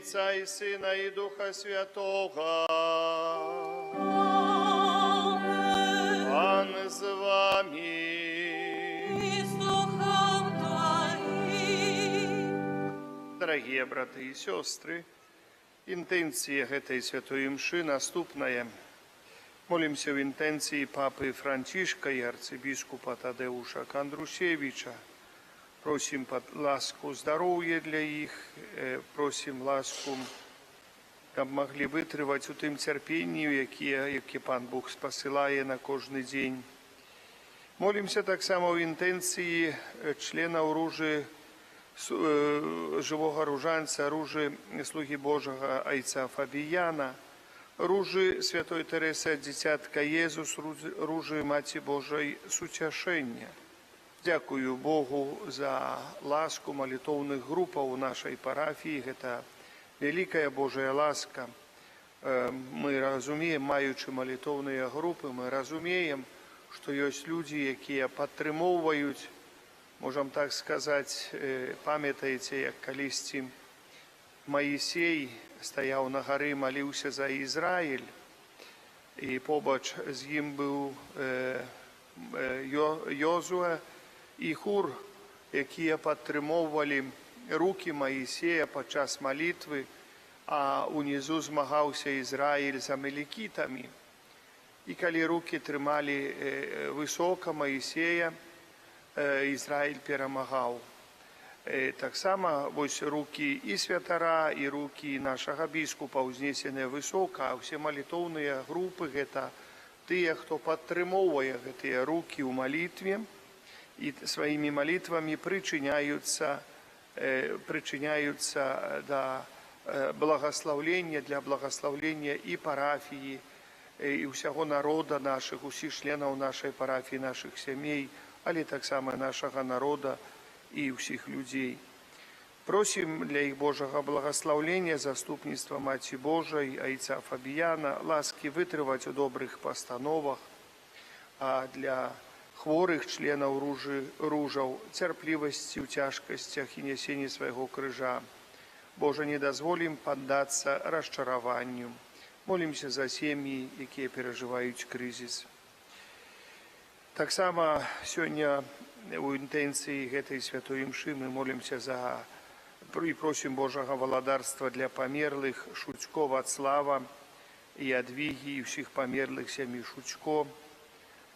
Отца и Сына и Духа Святого. Пан з вами. И с Духом Твоим. Дорогие браты и сестры, интенция этой святой мши наступная. Молимся в интенции папы Францишка и арцибискупа Тадеуша Кондрушевича. Просим ласку здоров'я для їх, просим ласку, щоб могли витривати у тим терпінню, яке Пан Бог спосилає на кожний день. Молимся так само в інтенції члена оружи, живого ружанця, оружи слуги Божого Айця Фабіяна, оружи Святої Тереси Дитятка Єзус, оружи Маті Божої Сутяшення. Дякую Богу за ласку молитовных групп у нашей парафии. Это великая Божья ласка. Мы разумеем, маючи молитовные группы, мы разумеем, что есть люди, которые подтримовывают, можем так сказать, памятаете, як колись Моисей стоял на горы, молился за Израиль, и побач з ним был Йозуа і Хур, які підтримували руки Моїсея під час молитви, а унизу змагався Ізраїль з амалікітами. І коли руки тримали високо Моїсея, Ізраїль перемагав. Так само ось руки і святара, і руки нашого біскупа узнесені високо, а всі молитовні групи – це ті, хто підтримує ці руки у молитві, и своими молитвами причиняются до благословления, для благословления и парафии, и всего народа наших, усіх членов нашей парафии, наших семей, але так само нашего народа и всіх людей. Просим для их Божьего благословления, заступництва Маті Божией, Айця Фабіяна, ласки витривати у добрих постановах, а для хворых членов ружаў, терпливости в тяжкостях и несении своего крыжа. Боже, не дозволим поддаться расчарованию. Молимся за семьи, которые переживают кризис. Так само сегодня в интенции этой святой мши мы молимся за и просим Божьего володарства для померлых Шуцько Вацлава и Адвиги, и всех померлых семей Шуцько,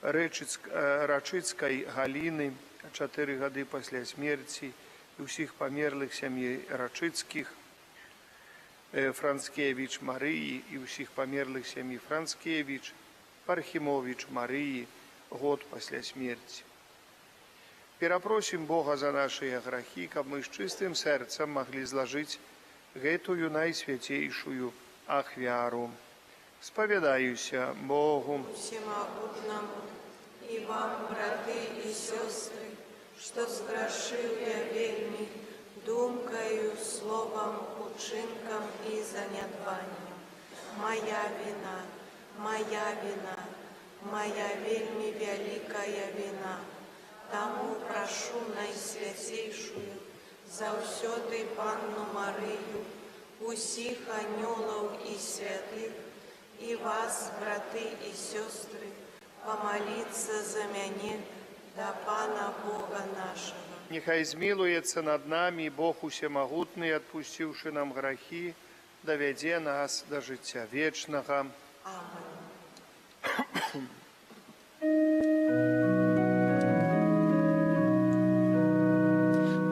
Рачицької Галіни, 4 роки після смерті, і всіх померлих сім'ї Рачицьких, Францкевич Марії, і всіх померлих сім'ї Францкевич, Пархимович Марії, год після смерті. Перепросим Бога за наши грехи, щоб ми з чистим серцем могли зложить гэтую найсвятейшую ахвяру. Споведаюся Богу Всемогутному, и вам, браты и сестры, что сгрешил я вельми, думкою, словом, учинком и занядванием. Моя вина, моя вельми великая вина. Тому прошу найсвятейшую, завсёды Панну Марию, усіх анёлов и святых, и вас, браты и сестры, помолиться за меня до Пана Бога нашего. Нехай змилуется над нами Бог усемогутный, отпустивший нам грехи, доведе нас до життя вечного. Аминь.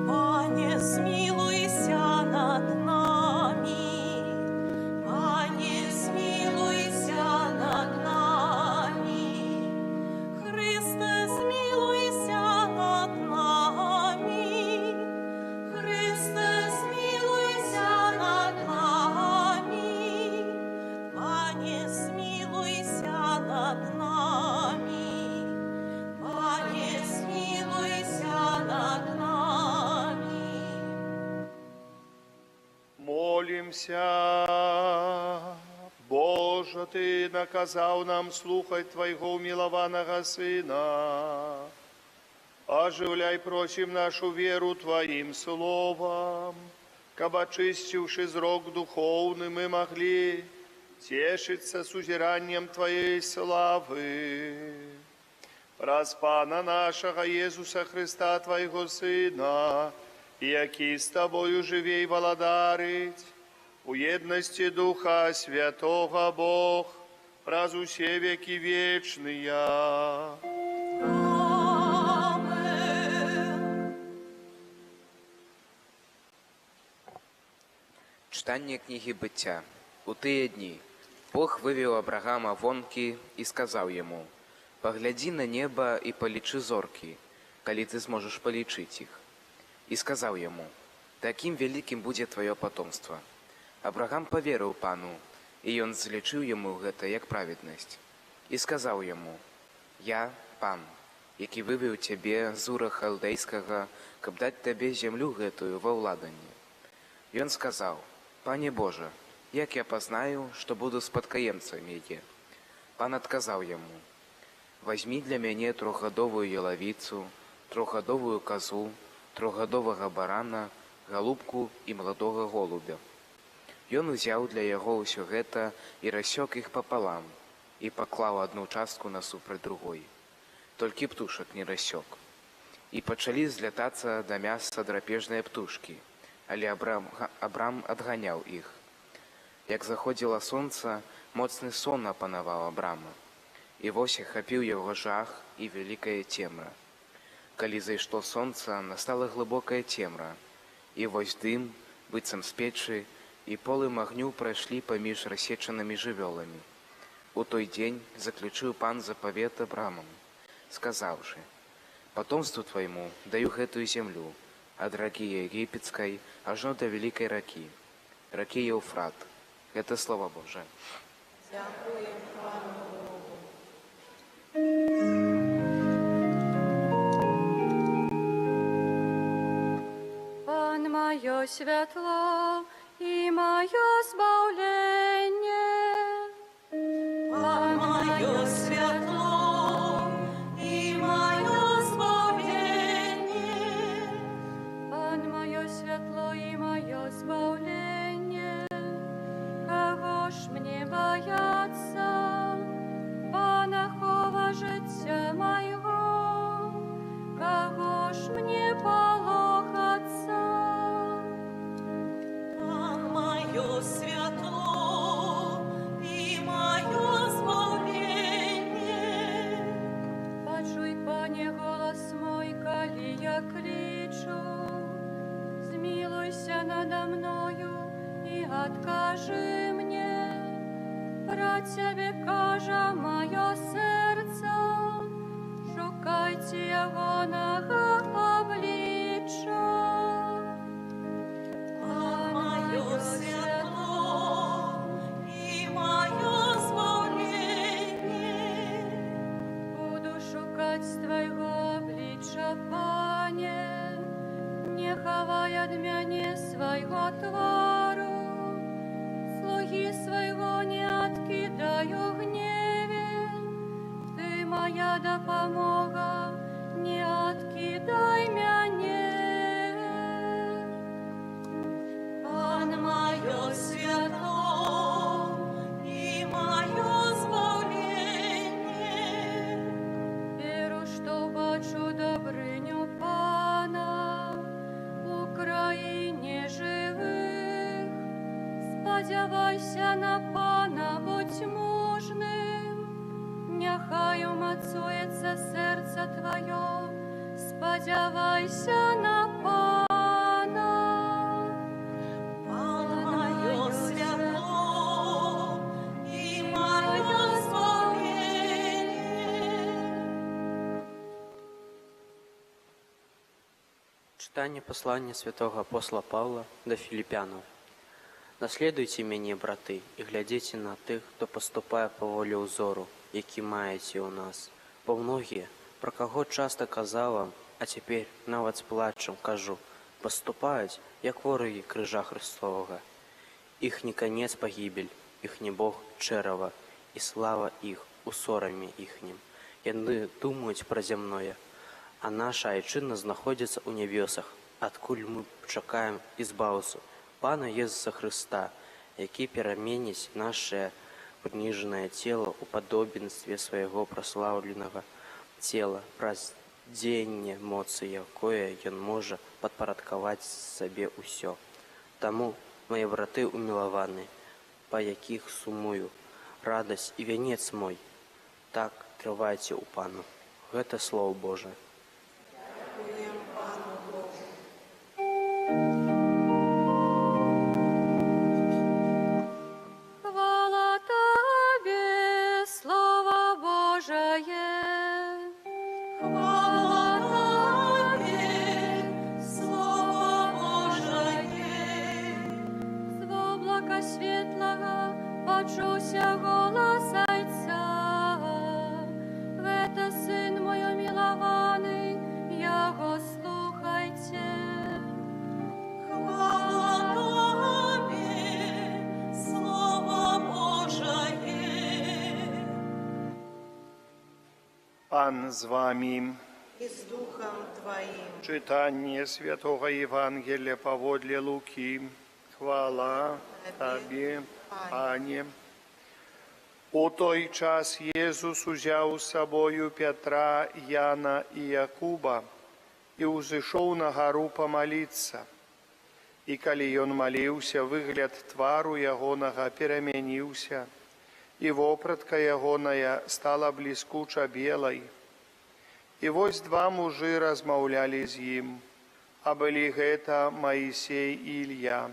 Пане, смилуйся над нами, Пане, смилуйся над нами, Христе, смилуйся над нами, Христе, смилуйся над нами, Пане, смилуйся над нами, Пане, смилуйся над нами. Молимся. Боже, Ты наказал нам слухать Твоего умилованного Сына. Оживляй, просим, нашу веру Твоим словом. каб, очистивши зрок духовный, мы могли тешиться сузираннем Твоей славы. Праз Пана нашего Иисуса Христа, Твоего Сына, який с Тобою живей володарить, у едности Духа Святого Бог, праз усе веки вечные. Амен. Читання книги Буття. У тыя дні Бог вывеў Абрагама вонкі і сказаў яму: «Паглядзі на неба і палічы зоркі, калі ты зможаш палічыць іх». І сказаў яму: «Такім вялікім будзе тваё патомства». Абрагам паверыў Пану, і ён злічыў яму гэта як праведнасць. І сказаў яму: «Я, Пан, які вывеў цябе з Ура Халдэйскага, каб даць табе зямлю гэтую ва ўладанне». Ён сказаў: «Пане Божа, як я пазнаю, што буду спадкаемцам яе?» Пан адказаў яму: «Вазьмі для мяне трохгадовую ялавіцу, трохгадовую казу, трохгадовага барана, галубку і маладога голубя». Ён узяў для яго ўсё гэта і рассёк іх папалам, і паклаў адну частку насупраць другой. Толькі птушак не рассёк. І пачалі злятацца да мяса драпежныя птушкі, але Абрам адганяў іх. Як заходзіла сонца, моцны сон апанаваў Абрама. І вось ахапіў яго жах і вялікая цемра. Калі зайшло сонца, настала глыбокая цемра, і вось дым, быццам з печы, і полым агню прайшлі паміж рассечанымі жывёламі. У той дзень заключыў Пан запавет Абрамам, сказаўшы: «Патомству твайму даю гэтую зямлю, ад ракі егіпецкай ажно да вялікай ракі, ракі Еўфрат». Гэта Слова Божае. Дякуємо Пану Богу. Пан моє світло і моє збавлення. Пан моє світло і моє збавлення. Пан моє світло і моє збавлення. Кого ж мне бояться, Пана хова життя моего, кого ж мне полохаться? Пан моє святло і моє збавлення. Почуй, Пане, голос мой, коли я кричу, змилуйся надо мною и откажи мне. Про Тебе каже моє серце, шукайте його нога обличчя. А моє світло і моє збавлення. Буду шукать Твоего обличчя, Пане, не ховай от мене свого твару. Слуги своего не откидаю в гневе, Ты моя допомога, не откидай мене. Пан моє святло і моє збавлення. Віру, що бачу добриню Пана в Україні живих. Сподівайся на Пана, будь мужним, нехай умацується серце твоє, сподівайся на Пана. Пан моє святло і моє збавлення. Читание послания святого апостола Павла до Филиппянов. Наследуйте мяне, браты, і глядзіце на тых, хто паступае па волі ўзору, які маеце ў нас. Бо многія, пра каго часта казала, а цяпер нават з плачам кажу, паступаюць, як ворагі крыжа Христовага. Іхні канец пагібель, іхні Бог чэрава, і слава іх у сораме іхнім. Яны думаюць пра зямное, а наша айчына знаходзіцца ў нябёсах, адкуль мы чакаем ізбаўцу, Пана Езуса Христа, які пераменіць наше прыніжанае цела ў падобенстве свайго праслаўленага цела праз дзеянне моцы, якое ён можа падпарадкаваць сабе ўсё. Таму, мае браты умілаваны, па якіх сумую, радасць і вянец мой, так трывайце ў Пану. Гэта Слово Божае. Хвала Тебе, Слово Божие. Хвала Тебе, Слово Божие. З облака світлого почувся голос Отця. Это Сын мой умилованный, Его слухайте. Хвала Тебе, Слово Божие. Пан з вами. И с Духом Твоим. Читание Святого Евангелия поводле Луки. Хвала Тобі, Пане. У той час Єсус узяв з собою Петра, Яна і Якуба і узышоў на гару помолиться. І калі ён моліўся, выгляд твару ягонага перамяніўся, і вопратка ягоная стала бліскуча белай. І вось два мужы размаўлялі з ім, а былі гэта Маісей і Ілья.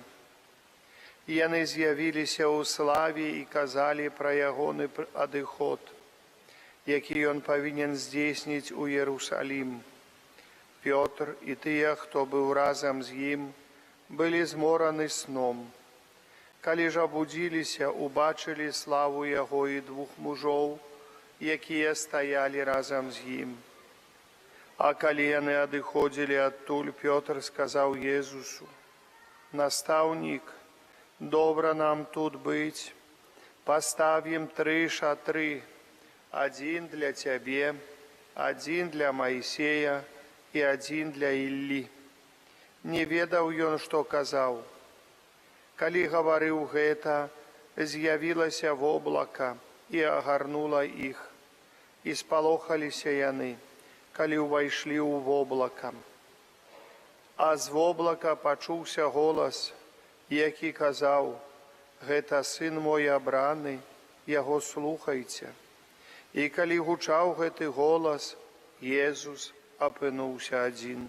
І яны з'явіліся ў славе і казалі пра ягоны адыход, які ён павінен здзейсніць у Иерусалим. Пётр і тыя, хто быў разам з ім, былі змораны сном. Калі ж абудзіліся, убачылі славу яго і двух мужоў, якія стаялі разам з ім. А калі яны адыходзілі адтуль, Пётр сказаў Езусу: «Настаўнік, добра нам тут быць, паставім 3 шатры, адзін для Цябе, адзін для Маісея і адзін для Іллі». Не ведаў ён, што казаў. Калі гаварыў гэта, з'явілася воблака і агарнула іх, і спалохаліся яны, калі ўвайшлі ў воблака. А з воблака пачуўся голас, які казаў: «Гэта сын мой абраны, яго слухайце». І калі гучаў гэты голас, Езус апынуўся адзін.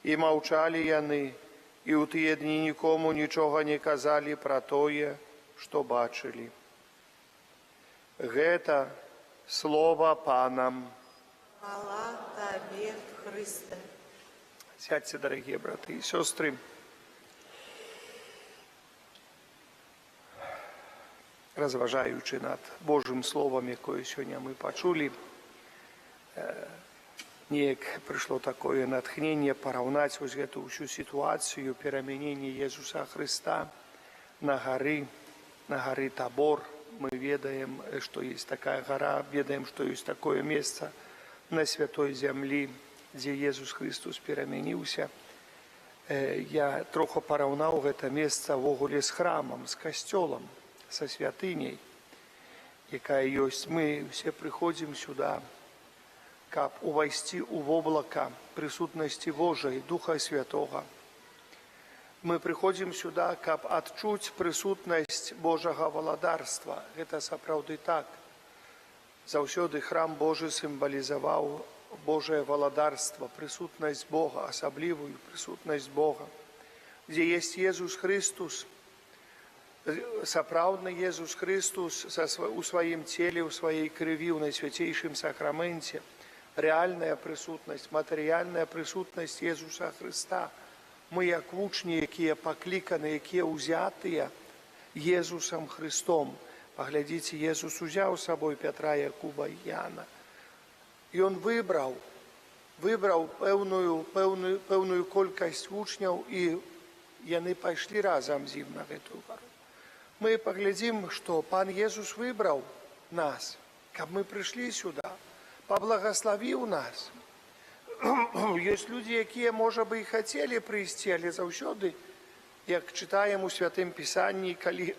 І маўчалі яны, і ў тыя дні нікому нічога не казалі пра тое, што бачылі. Гэта слова Панам. Хвала Тебе, Христе. Сядьте, дорогие браты и сестры. Розважаючи над Божим Словом, якое сьогодні ми почули, неяк прийшло такое натхнення порівняти ось эту всю ситуацію перемінення Єсуса Христа на горы Табор. Мы ведаем, что есть такая гора, ведаем, что есть такое место на святой землі, где Иисус Христос пераменіўся. Я троху параўнаў гэта месца ввогуле з храмам, з касцёлам, са святыняй, якая ёсць. Мы все прыходзім сюда, каб увайсці ў воблака прысутнасці Божай, Духа Святога. Мы прыходзім сюда, каб адчуць прысутнасць Божага валадарства. Гэта сапраўды так. Заўсёды храм Божы сімвалізаваў Божае валадарство, присутность Бога, особливую присутность Бога. Где есть Иисус Христос, сапраўдны Иисус Христос у своем теле, у своей крови, у наисвятейшем сакраменте, реальная присутность, материальная присутность Иисуса Христа. Мы, як вучні, якія покликаны, якія узятыя Иисусом Христом. Поглядите, Иисус узял с собой Петра, Якуба и Яна. И он выбрал пэўную колькасць вучняў, и яны пайшлі разом з ім на гэтую гару. Мы поглядим, что Пан Иисус выбрал нас, каб мы пришли сюда, поблагословил нас. Есть люди, якія, можа бы, и хотели прийти, але заўсёды як читаем у Святым Пісанні, калі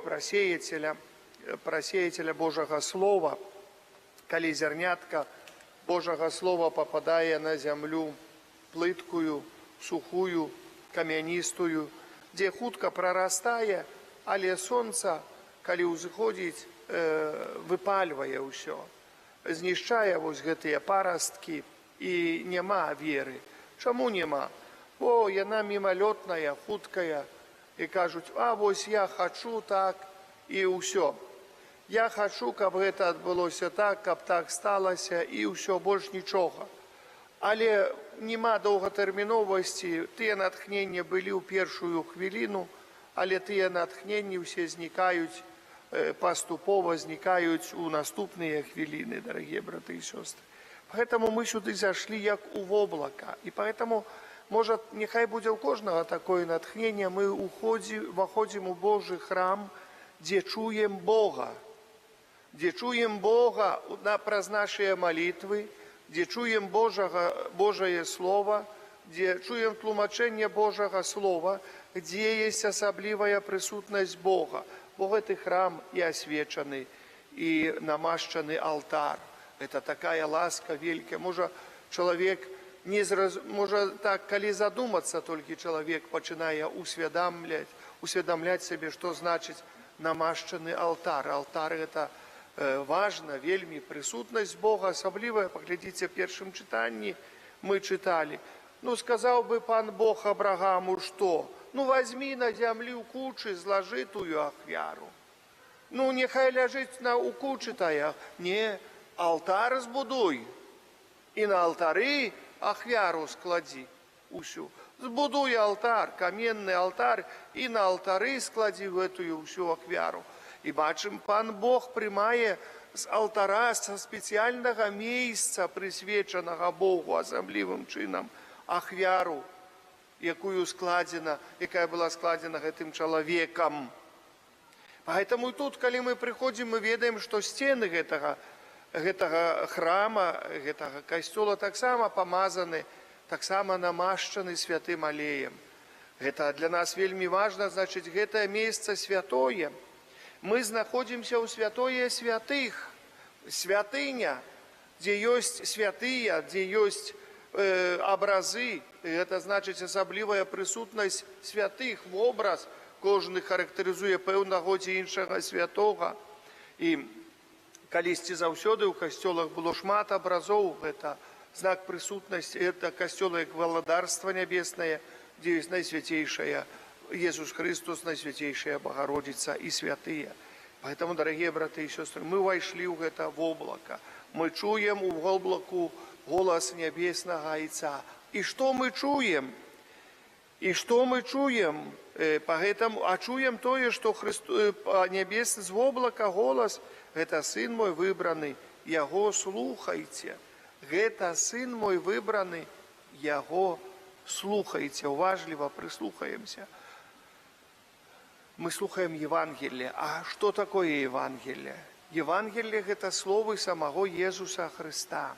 пра сеятеля Божага Слова, калі зярнятка Божага Слова пападае на зямлю плыткую, сухую, камяністую, дзе хутка прарастае, але сонца, калі ўзыходзіць, выпальвае ўсё, знішчае вось гэтыя парасткі, і няма веры. Чаму няма? Бо яна мімалётная, хуткая, і кажуць, а вось я хачу так, і ўсё. Я хачу, каб гэта адбылося так, каб так сталася, і ўсё, больш нічога. Але няма доўгатэрміновасці, тыя натхнення былі ў першую хвіліну, але тыя натхненні ўсе знікаюць, паступова знікаюць у наступныя хвіліны, дарагія браты і сёстры. Поэтому мы сюды зашли як у воблака. И поэтому, может, нехай будет у кожного такое натхнение, мы выходим у Божий храм, где чуем Бога. Где чуем Бога праз наши молитвы, где чуем Божие Слово, где чуем тлумачение Божьего Слова, где есть особливая присутность Бога. Бо гэты храм и освячены, и намашчаны алтарь. Это такая ласка великая. Может, человек может так, коли задуматься, только человек, начиная усведомлять себе, что значит намашчаны алтарь. Алтарь это важно, вельми присутность Бога, особливая. Поглядите, в первом читании мы читали. Ну, сказал бы пан Бог Абрагаму, что? Ну, возьми на землю кучи, зложи тую ахвяру. Ну, нехай лежит у кучи тая. Не, алтарь збудуй. И на алтары ахвяру склади усю. Збудуй алтарь, каменный алтарь, и на алтары склади в эту всю ахвяру. И бачим, пан Бог приймає з алтара, со спеціального місця, присвяченого Богу особливим чином, ахвяру, яка була складена этим человеком. Поэтому тут, когда мы приходим, мы ведаем, что стены гэтага храма, гэтага касцёла так само помазаны, так само намашчаны святым алеем. Это для нас вельми важно, значит, гэта место святое. Мы находимся у святое святых, святыня, где есть святые, где есть образы. Это значит особливая присутность святых в образ, кожны характарызуе пэўнага ці іншага святога. І калісьці заўсёды ў касцёлах было шмат абразоў, гэта знак прысутнасці, это касцёлы як валадарства нябеснае, где есть наисвятейшая Иисус Христос, наисвятейшая Богородица и святые. Поэтому, дорогие братья и сестры, мы вошли в это облако. Мы чуем в облаку голос небесного Отца. И что мы чуем? И что мы чуем? Поэтому, а чуем то, что небесный в облака голос, это Сын мой выбранный, Его слухайте. Это Сын мой выбранный, Его слухайте. Уважливо прислухаемся. Мы слухаем Евангелие. А что такое Евангелие? Евангелие – это слово самого Иисуса Христа.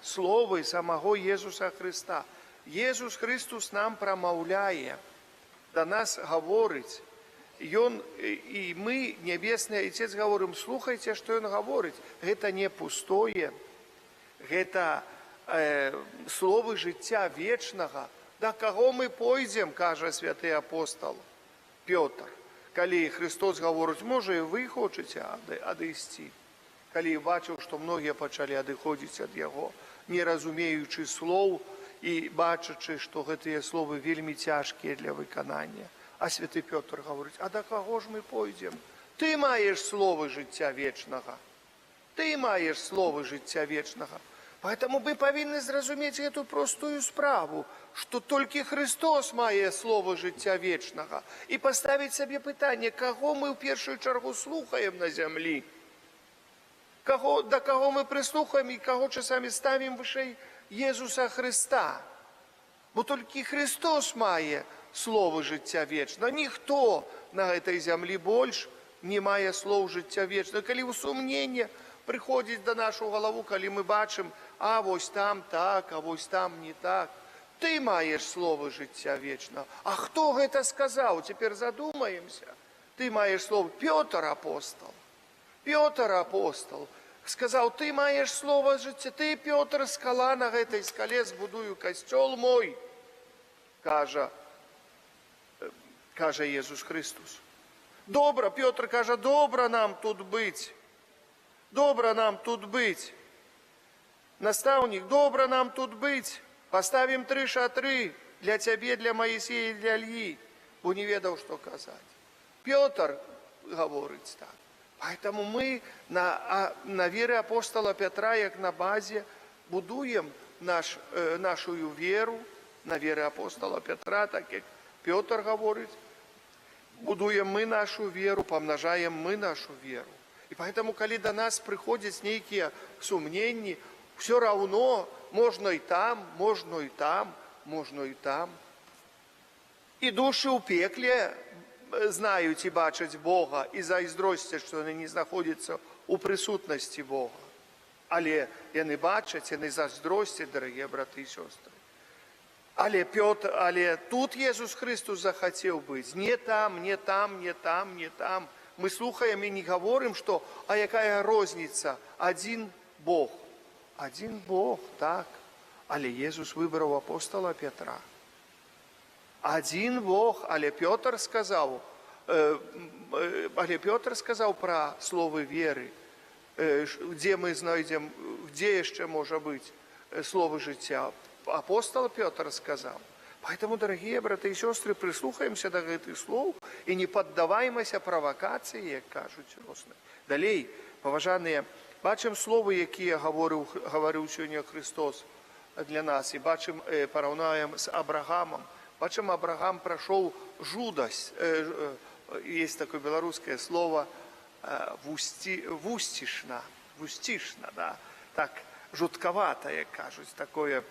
Слово самого Иисуса Христа. Иисус Христос нам промовляет, до нас говорит. И мы, Небесный Отец, говорим, слухайте, что Он говорит. Это не пустое. Это слово життя вечного. До кого мы пойдем, каже святий апостол Петр. Коли Христос говорить, може і ви хочете одійти. Коли бачив, що многие почали одходить від Його, не розуміючи слов і бачачи, що ці слова вельми тяжкі для виконання. А святий Петр говорить, а до кого ж ми пойдем? Ти маєш слово життя вечного. Ти маєш слово життя вечного. Поэтому мы повинны зразуметь эту простую справу, что только Христос мае слово життя вечного. И поставить себе питание, кого мы в первую чергу слухаем на земле, до кого мы прислухаем и кого часами ставим выше Иисуса Христа. Бо только Христос мае слово життя вечного. Никто на этой земле больше не мае слов життя вечного. Коли усомнение приходит до нашу голову, коли мы бачим, а вось там так, а вось там не так, Ты маешь слово жыцця вечнага. А хто гэта сказаў? Цяпер задумаемся. Ты маешь слово. Пётр апостол. Пётр апостол сказаў, ты маешь слово жыцця. Ты, Пётр, скала, на гэтай скале збудую касцёл мой. Кажа Jesús Христос. Добра, Пётр кажа, добра нам тут быць. Добра нам тут быць. Настаўнік, добра нам тут быць. Паставім 3 шатры для цябе, для Маісея, для Ільі. Бо не ведаў, што казаць. Пётр гаворыць так. Поэтому мы на вере апостола Петра, як на базе, будуем нашу веру, на вере апостола Петра, так як Петр говорит, будуем мы нашу веру, помножаем мы нашу веру. И поэтому, когда до нас приходят некие сомнения, все равно можно и там, можно и там, можно и там. И души у пекле знают и бачать Бога, и зайздрости, что они не находятся у присутности Бога. Але яны бачать, яны зайздростят, дорогие браты и сестры. Але тут Иисус Христос захотел быть. Не там, не там, не там, не там. Мы слухаем и не говорим, что, а какая розница? Один Бог. Один Бог, так. Але Иисус выбрал апостола Петра. Один Бог, але Петр сказал про слово веры, где мы знайдем, где еще может быть слово життя. Апостол Петр сказал. Поэтому, дорогие браты и сестры, прислухаемся до этих слов и не поддаваемся провокации, как кажуть розные. Далей, поважанные, бачим слова, які говорив сьогодні Христос для нас, і бачим, порівняємо з Абрагамом. Бачим, Абрагам прошел жудость. Есть такое белорусское слово вустишно, да, так жутковато, як кажуть, такое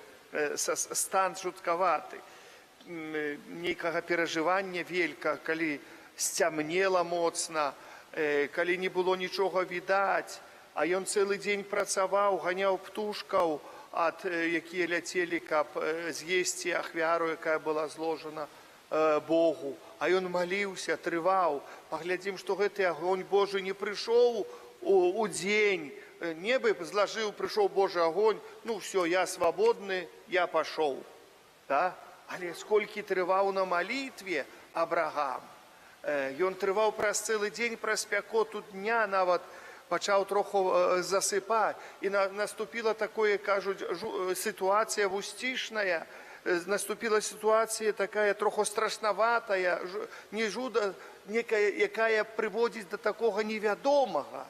стан жутковатый. Некого переживання велька, коли сцямнела моцна, коли не было нічого відаць, а ён цэлы дзень працаваў, ганяў птушкаў, якія ляцелі, каб з'есці ахвяру, якая была зложена Богу. А ён маліўся, трываў. Паглядзім, што гэты агонь Божий не прыйшоў у дзень. Небо зложил, пришел Божий огонь, ну все, я свободный, я пошел. Да? Але сколько трываў на молитве Абрагам. Ён трываў праз цэлы дзень, праз спякоту дня, нават пачаў троху засыпаць. І наступила такое, кажуть, ситуация вустишная, наступила ситуация такая троху страшноватая, некая, якая приводит до такого невядомого.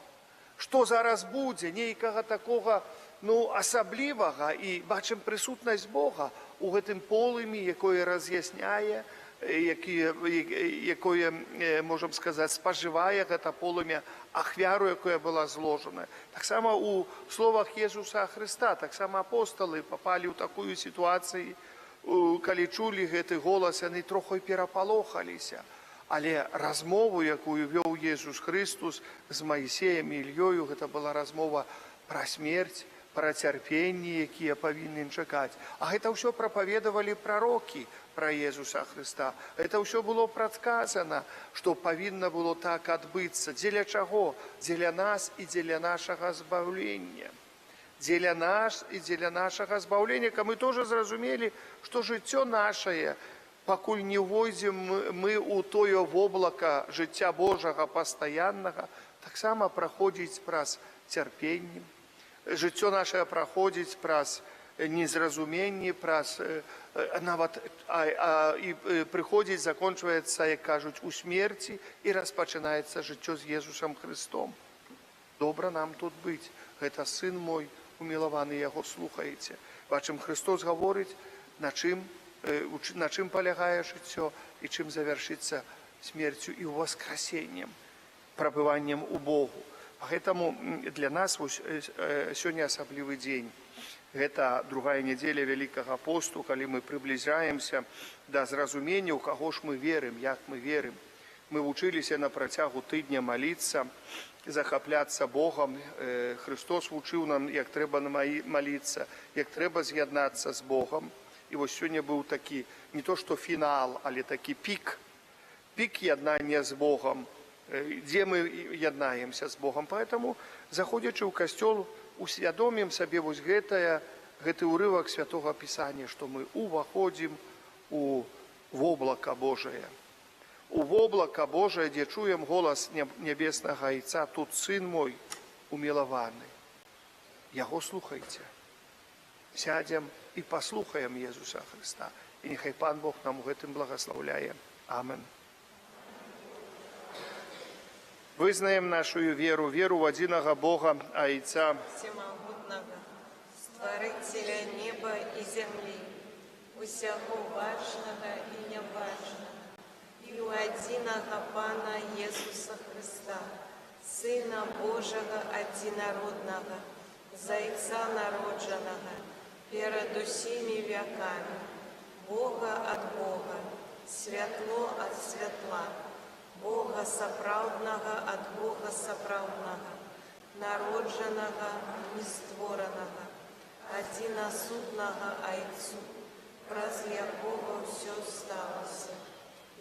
Что зараз будзе, нейкага такого, асаблівага, і бачым прысутнасць Бога у гэтым полымі, якое раз'ясняе, якое, можам сказаць, спажывае гэта полымя ахвяру, якая была зложена. Таксама у словах Jesúsa Христа, таксама апостолы попали ў такую ситуацию, калі чулі гэты голас, яны троху перапалохаліся. Але размову, якую вёў Jesús Христос з Маісеем і Ільёю, гэта была размова пра смерць, пра цярпенне, якія павінны чакаць. А гэта ўсё прапаведавалі прарокі пра Jesúsa Христа. Гэта ўсё было прадказана, што павінна было так адбыцца. Дзеля чаго? Дзеля нас і дзеля нашага збаўлення. Дзеля нас і дзеля нашага збаўлення, каб мы тоже зразумелі, што жыццё нашае, пакуль не ўвойдзем мы ў тое воблака жыцця Божага пастаяннага, таксама праходзіць праз цярпенне. Жыццё нашае праходзіць праз незразуменне, праз нават і прыходзіць, закончваецца, як кажуць, у смерці, і распачынаецца жыццё з Jesúсам Христом. Добра нам тут быць. Гэта сын мой умілаваны, яго слухаеце. Бачым, Христос гаворыць, на чым полягае жыццё і чым завяршыцца смерцю і воскресеннем, прабываннем у Богу. Поэтому для нас сёння асаблівы дзень. Гэта другая неделя Вялікага посту, калі мы приближаемся да зразумення, у каго ж мы верым, як мы верым. Мы вучыліся на працягу тыдня маліцца, захапляцца Богом. Христос вучыў нам, як трэба маліцца, як трэба з'яднацца з Богом. І вось сёння быў такі, не то што фінал, але такі пік яднання з Богом, дзе мы яднаемся з Богом. Поэтому, заходзячы ў касцёл, усвядомім сабе вось гэты ўрывак Святога Пісання, што мы уваходзім у воблака Божае. У воблака Божае, дзе чуем голас нябеснага Айца, тут сын мой умілаваны. Яго слухайце. Сядзем і паслухаем Езуса Хрыста. І няхай Пан Бог нам у гэтым благаслаўляе. Амен. Вызнаем нашу веру в адзінага Бога, Айца, Всемогутного, Створителя неба и земли, усяго важного и неважного, и у одиного Пана Иисуса Христа, Сына Божьего одинородного, Зайца народженого, перед усими веками, Бога от Бога, святло от светла, Бога сапраўднага от Бога сапраўднага, народженага, нестворенага, одиносуднага Айцу, праз якого все сталося.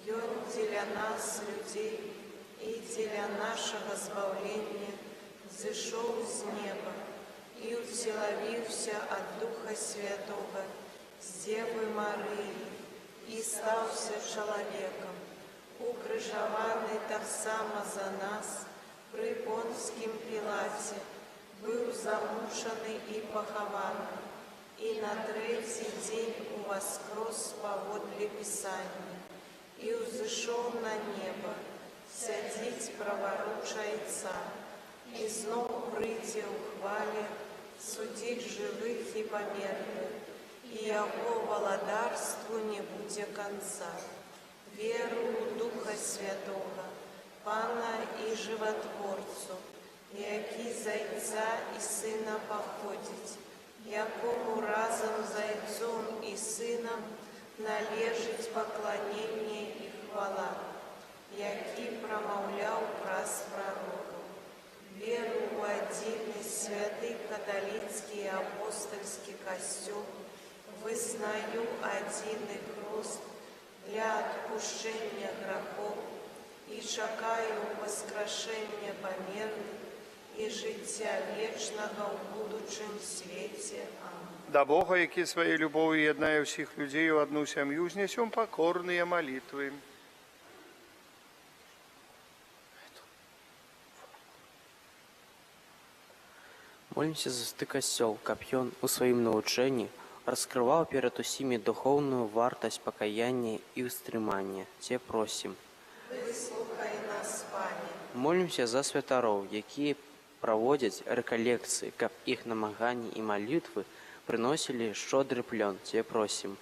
Ён дзеля нас, людей, и дзеля нашего збавлення зышоў з неба и уцеловился от Духа Святого с Девы Марии и стался человеком, укрыжаваны так само за нас при Понскім Пілаце, быў замучаны и похованы, и на третий день увоскрос паводле Писания, и узышоў на небо, сядзіць праворуч Айца, и зноў прыйдзе ў хвале судзіць жывых и памерлых, и яго валадарству не будзе конца. Веру у Духа Святого, Пана и Животворцу, які з Айца і Сына походить, якому разом з Айцом і Сином належить поклонение и хвала, які промовляв праз пророков. Веру в один святый католицкий и апостольский костел, вызнаю один и хруст для отпущения грехов и чекаю воскрешения померлых и життя вечного в будущем свете. Аминь. Да Бога, які своей любовью єднає всіх людей в одну сім'ю, знесем покорные молитвы. Молімся за святы касцёл, каб ён у сваім навучэнні раскрываў перад усімі духоўную вартасць пакаяння і ўстрымання. Цябе просім. Выслухай нас, Пане. Молімся за святароў, якія праводзяць рэкалекцыі, каб іх намаганні і малітвы прыносілі шчодры плён. Цябе просім.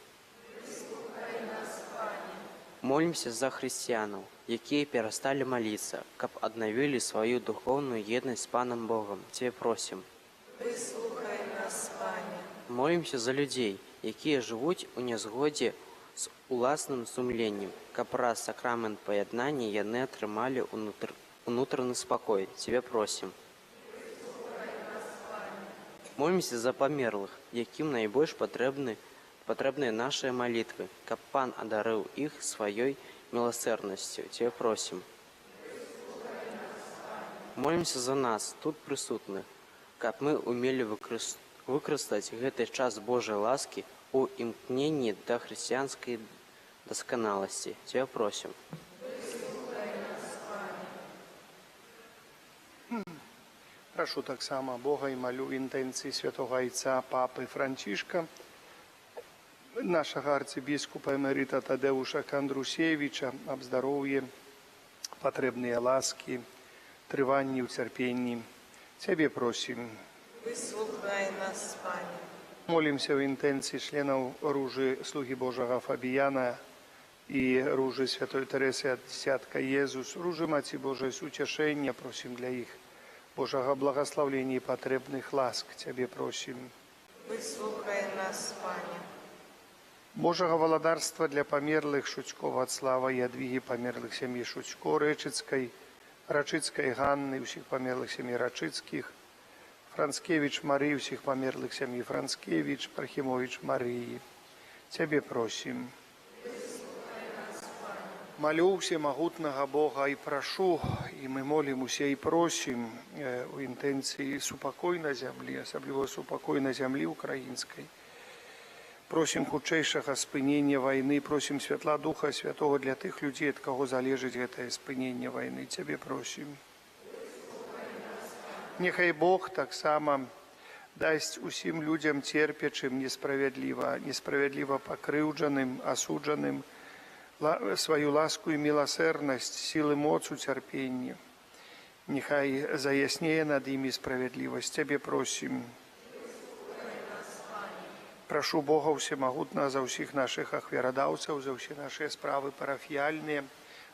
Молімся за хрысціянаў, якія перасталі маліцца, каб аднавілі сваю духоўную еднасць з Панам Богам. Цябе просім. Выслухай нас, Пане. Молімся за людзей, якія жывуць у нязгодзе з уласным сумленнем, каб праз сакрамент паяднання яны атрымалі унутраны спакой. Цябе просім. Молімся за памерлых, якім найбольш патрэбныя нашыя малітвы, каб Пан адарыў іх сваёй міласэрнасцю. Цябе просім. Молімся за нас, тут прысутных, каб мы умелі выкарыстаць гэты час Божай ласкі у імкненні да хрысціянскай дасканаласці. Цябе просім. Прошу таксама Бога і малю інтэнцыі святого Айца Папы Францішка, нашага арцыбіскупа эмерыта Тадеуша Кандрусевіча, аб здароўі, патрэбныя ласкі, трыванні ў цярпенні. Цябе просім. Выслухай нас, Пане. Молімся ў інтэнцыі членаў ружы слугі Божага Фабіяна і ружы святой Тэрэсы ад дзіцятка Езус, ружы Маці Божай суцешэння, просім для іх Божага благаслаўлення і патрэбных ласк. Цябе просім. Выслухай нас, Пане. Божага валадарства для памерлых Шуцькова Ацлава і адвігі памерлых сям'і Шуцько, Рачыцкай Ганны, усіх памерлых сям'і Рачыцкіх, Францкевіч Марыі, усіх памерлых сям'і Францкевіч, Пархімовіч Марыі. Цябе просім. Малю всемагутнага Бога і прашу, і мы молім усе і просім у інтэнцыі супакой на зямлі, асабліва супакой на зямлі украінскай. Просім хутчэйшага спынення вайны, просім святла Духа Святого для тых людзей, ад каго залежыць гэтае спыненне вайны. Цябе просім. Няхай Бог таксама дасць усім людзям церпячым несправядліва пакрыўджаным, асуджаным, сваю ласку і міласэрнасць, сілы моцу цярпення. Няхай заяснее над імі справядлівасць. Цябе просім. Прашу Бога ўсемагутнага за ўсіх нашых ахвярадаўцаў, за ўсе нашыя справы парафіяльныя,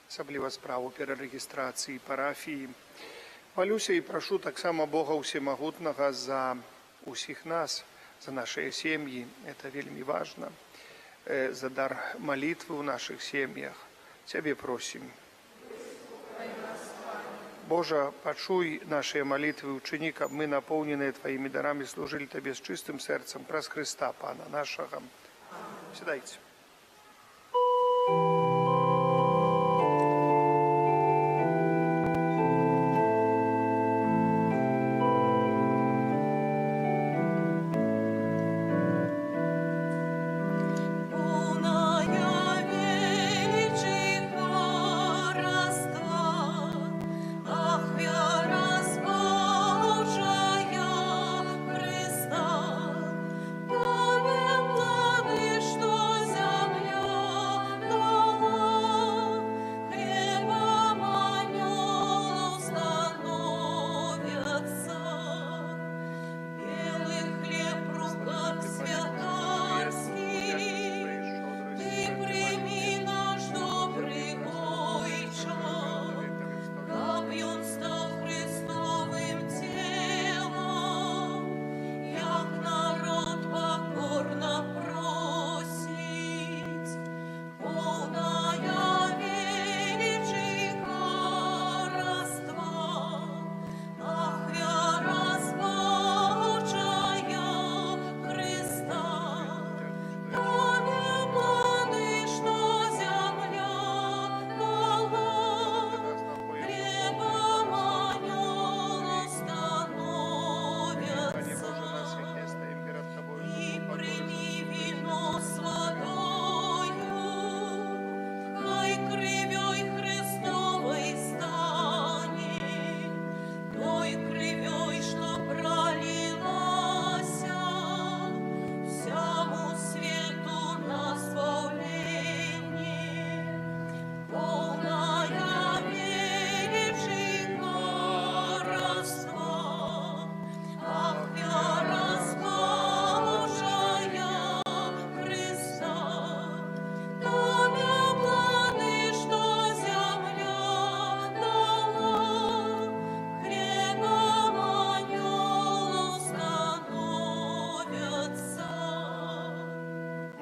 асабліва справу перарэгістрацыі парафіі. Малюся і прашу таксама Бога ўсемагутнага за ўсіх нас, за нашыя сем'і. Это вельмі важна. За дар малітвы ў нашых сем'ях. Цябе просім. Божа, пачуй нашыя малітвы, учыні, каб мы, напоўненыя Тваімі дарамі, служылі Табе з чыстым сэрцам праз Хрыста, Пана нашага. Сядайце.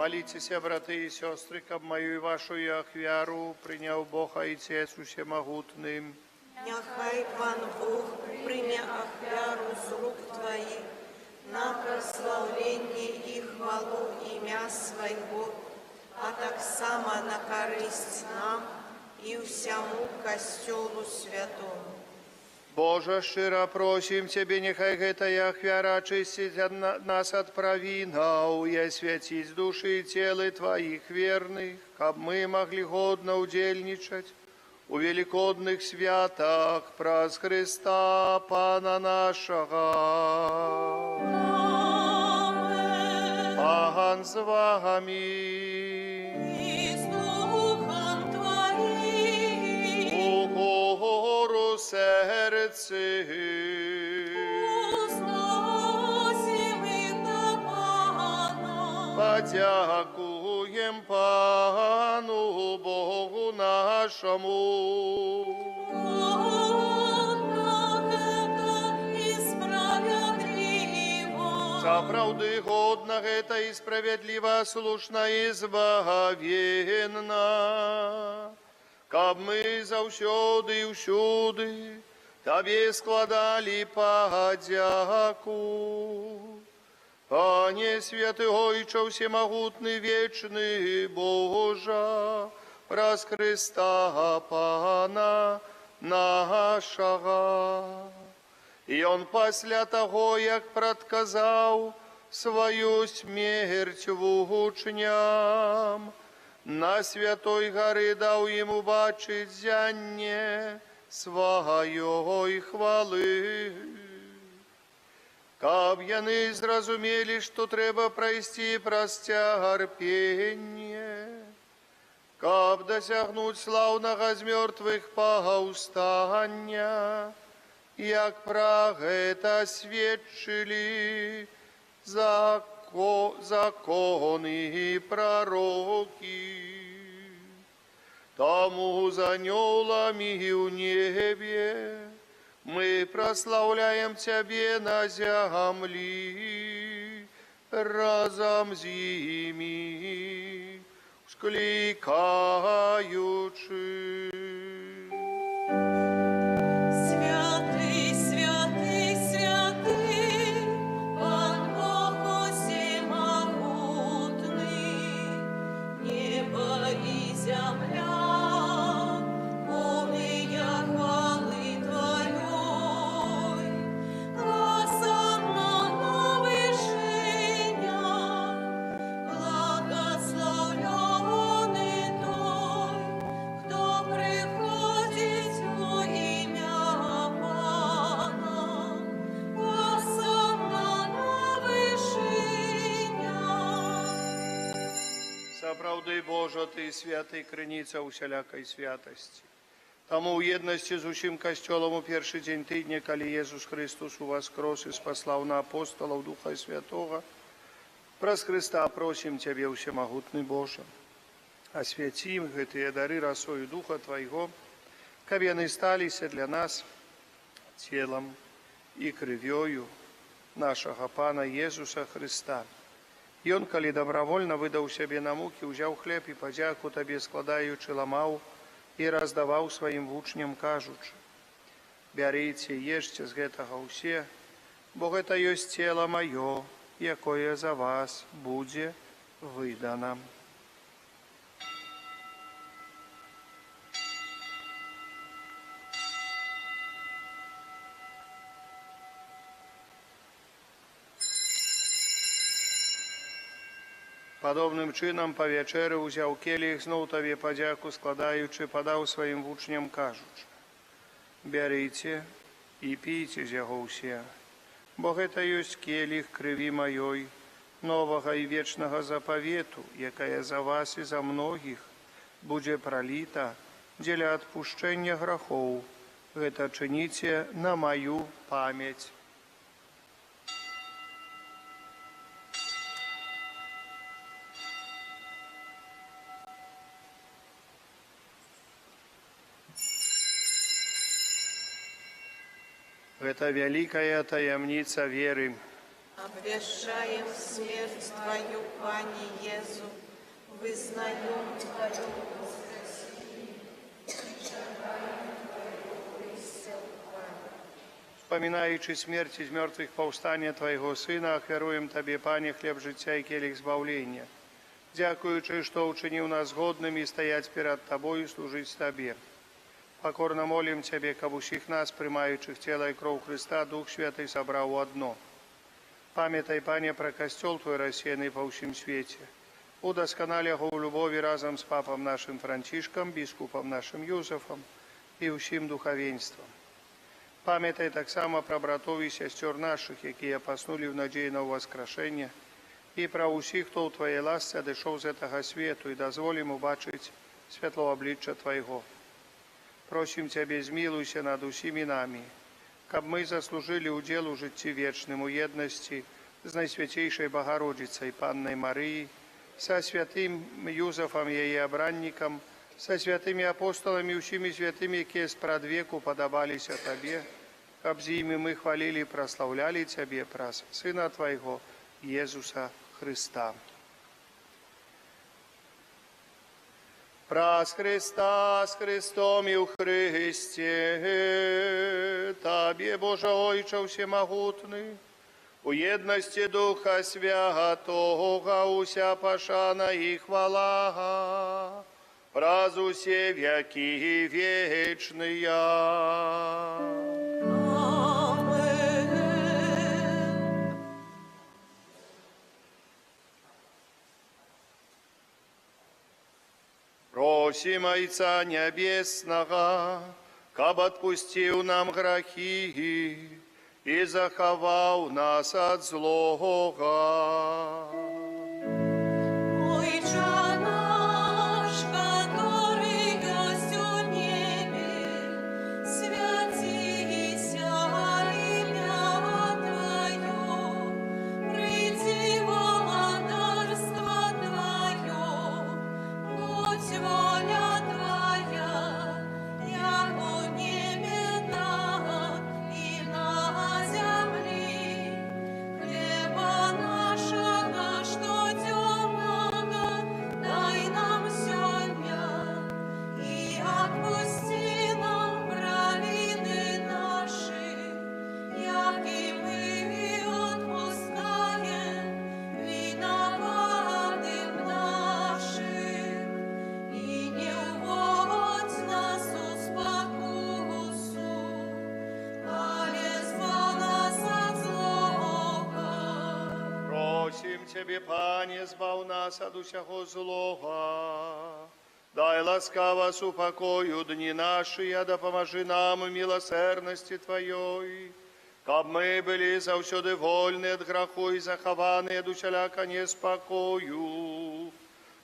Моліцеся, брати і сестри, каб мою і вашу ахвяру прийняв Бог Отець усемогутним. Няхай Пан Бог прийме ахвяру з рук Твоїх на прославлення і хвалу ім'я Свого, а так само на користь нам і всьому Костюлу Святому. Боже, щиро просим Тебе, нехай гэтая ахвяра очистить нас от провинов и освятить души и телы Твоих верных, каб мы могли годно удельничать у великодных святах праз Христа Пана нашего. Пан з вами. Серце подякуєм Пану Богу нашому. За правди годна гэта і справедлива, слушна і збавенна. Каб мы заўсёды і ўсюды Табе складалі падзяку. Пане святый Ойче всемогутный вечный Божа, праз Христа Пана нашего. И он після того, як предказав свою смерть учням, на святой гори дав їм убачить зяння своєї хвали. Каб яны зразумелі, што трэба прайсці праз цягар пення, каб дасягнуць слаўнага з мёртвых паўстання, як пра гэта сведчылі законы і прарокі. Таму з анёламі ў небе мы прославляем Тебе на землі, разом з ими скликаючи. Святий, святий, святий, Пан Бог усемогутний, небо і земля, повния хвали Твоей. Осанна на вишиня, благословлений той, хто приходить во ім'я Пана. Осанна на вишиня. Сапраўды, Божа, Ты святый, крыніца усялякай святасці. Таму ў еднасці з усім касцёлам у першы дзень тыдня, калі Езус Христос уваскрос і спаслаў на апостолаў Духа Святога, праз Христа просім Цябе, усемагутны Божа, асвяцім гэтыя дары расою Духа Твайго, каб яны сталіся для нас целам і крывёю нашага Пана Езуса Христа. Ён, калі добравольна выдаў сябе на мукі, узяў хлеб і падзяку Табе складаючы ламаў і раздаваў сваім вучням, кажучы: бярыце, ешце з гэтага ўсе, бо гэта ёсць цела маё, якое за вас будзе выдана. Падобным чынам па вячэры ўзяў келіх, зноў Табе падзяку складаючы, падаў сваім вучням, кажучы: бярыце і пійце з яго ўсе, бо гэта ёсць келіх крыві маёй, новага і вечнага запавету, якая за вас і за многіх будзе праліта дзеля адпушчэння грахоў. Гэта чыніце на маю памяць. Гэта вялікая таямніца веры. Обвещаем смерть Твою, Пане Езу, вызнаем Твое воскресение, причащаем Твоего исцеления. Вспоминаючи смерть з мертвых паўстання Твайго Сына, ахвяруем Табе, Пане, хлеб жыцця і келіх збаўлення, дзякуючы, што ўчыніў нас годнымі стаяць перад Табою і служыць Табе. Покорно молим Тебе, каб усіх нас, прымаючых цела і кроў Христа, Дух Святый сабраў у адно. Памятай, Пане, пра касцёл Твой рассеяны па ўсім свеце. Удасканал яго ў любові разам з папам нашым Францішкам, біскупам нашым Юзефам і ўсім духавенствам. Памятай таксама пра братоў і сясцёр нашых, якія паснулі ў надзеі на ўваскрашэнне, і пра ўсіх, хто ў Тваей ласцы адышоў з гэтага свету, і дазволім убачыць святло аблічча Твайго. Просім Цябе, змілуйся над усімі намі, каб мы заслужылі ўдзел у жыцці вечным у еднасці з Найсвяцейшай Багародзіцай, Паннай Марыі, са святым Юзефам, яе абраннікам, са святымі апостоламі, усімі святымі, якія спрадвеку падабаліся Табе, каб з імі мы хвалілі і праслаўлялі Цябе праз Сына Твайго, Езуса Христа. Праз Христа, с Христом і ў Христе, Табе, Боже Ойче всемогутный, У єдності Духа Святого уся пашана і хвала, раз усе веки вечные. Amen. Просим Отца Небесного, каб отпустил нам грехи и заховал нас от злого. Отче наш, который есть в небе, святися имя Твое, приди владарство Твое, будь воля Твоя, яко в небе так и на земле. Хлеба нашего, что темного, дай нам сегодня, и отпусти нам провины наши, яки мы отпускаем виноватым нашим, и не уводь нас в спокусу, але избавь нас от злого. Просим Тебе, Пане, збав нас от усякого злого. Дай ласкаво супокою дни наши, а да поможи нам в милосердности Твоей, каб мы были завсёды вольны от греху и захованы от усяляка неспокою,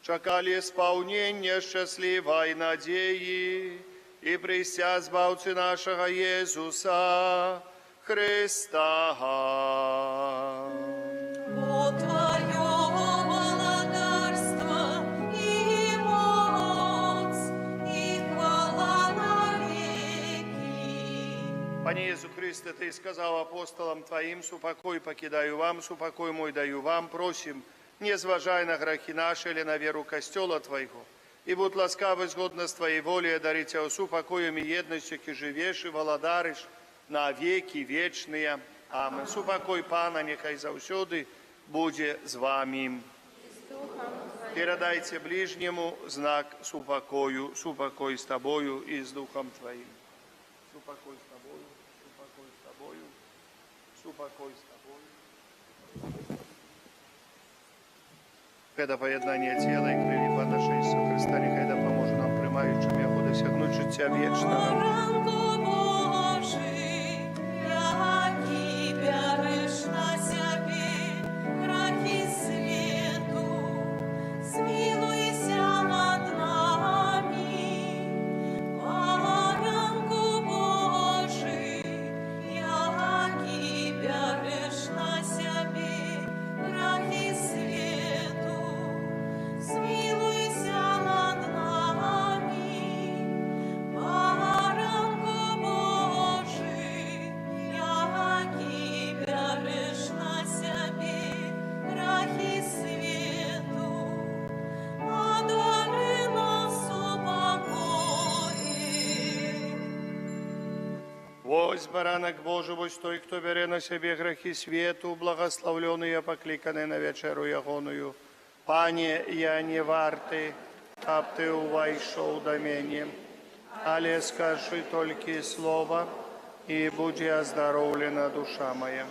чекали исполнения счастливой надеи и прися збавцы нашего Иисуса Христа. О Твое владарство и моц, и хвала навеки. Пане Иисус Христе, Ты сказал апостолам Твоим, супокой покидаю вам, супокой мой даю вам, просим, не зважай на грехи наши или на веру костела Твоего, и будь ласкавый згодно с Твоей волей, дарить Тебя супокоем и едностью, и живешь и володаришь на веки вечные. Амен. Супокой Пана, нехай завсёды буде з вами. Передайте ближнему знак супокою, супокой с тобою и с Духом Твоим. Супокой с тобою, супокой с тобою, супокой с тобою. Когда поєднання тіла і крові Пана Ісуса Христа, нехай допоможе нам, приймаючим його, досягнути життя вічного. Ранку Божий, який береш на себе грехи світу, змилуйся над нами. Ранку Божий, який береш на себе грехи світу, змилуйся над нами. Баранку Божий, який береш на себе грехи світу, одари нас упокоїм. Вось баранок Божий, вось той, хто бере на себе грехи свету, благословленный и покликанный на вечеру ягоную. Пане, я не варты, каб ты увайшов до мене, але скажи только слово, и будь оздоровлена душа моя.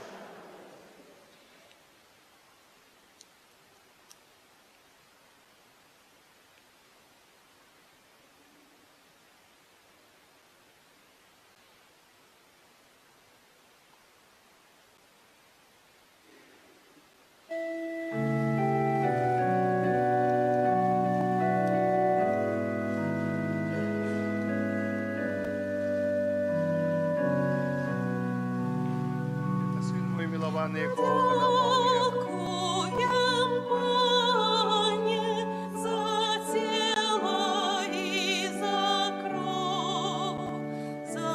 Это Сын мой милованный, якого подобал я. Дякуєм, Пане, за тіло і за кров, за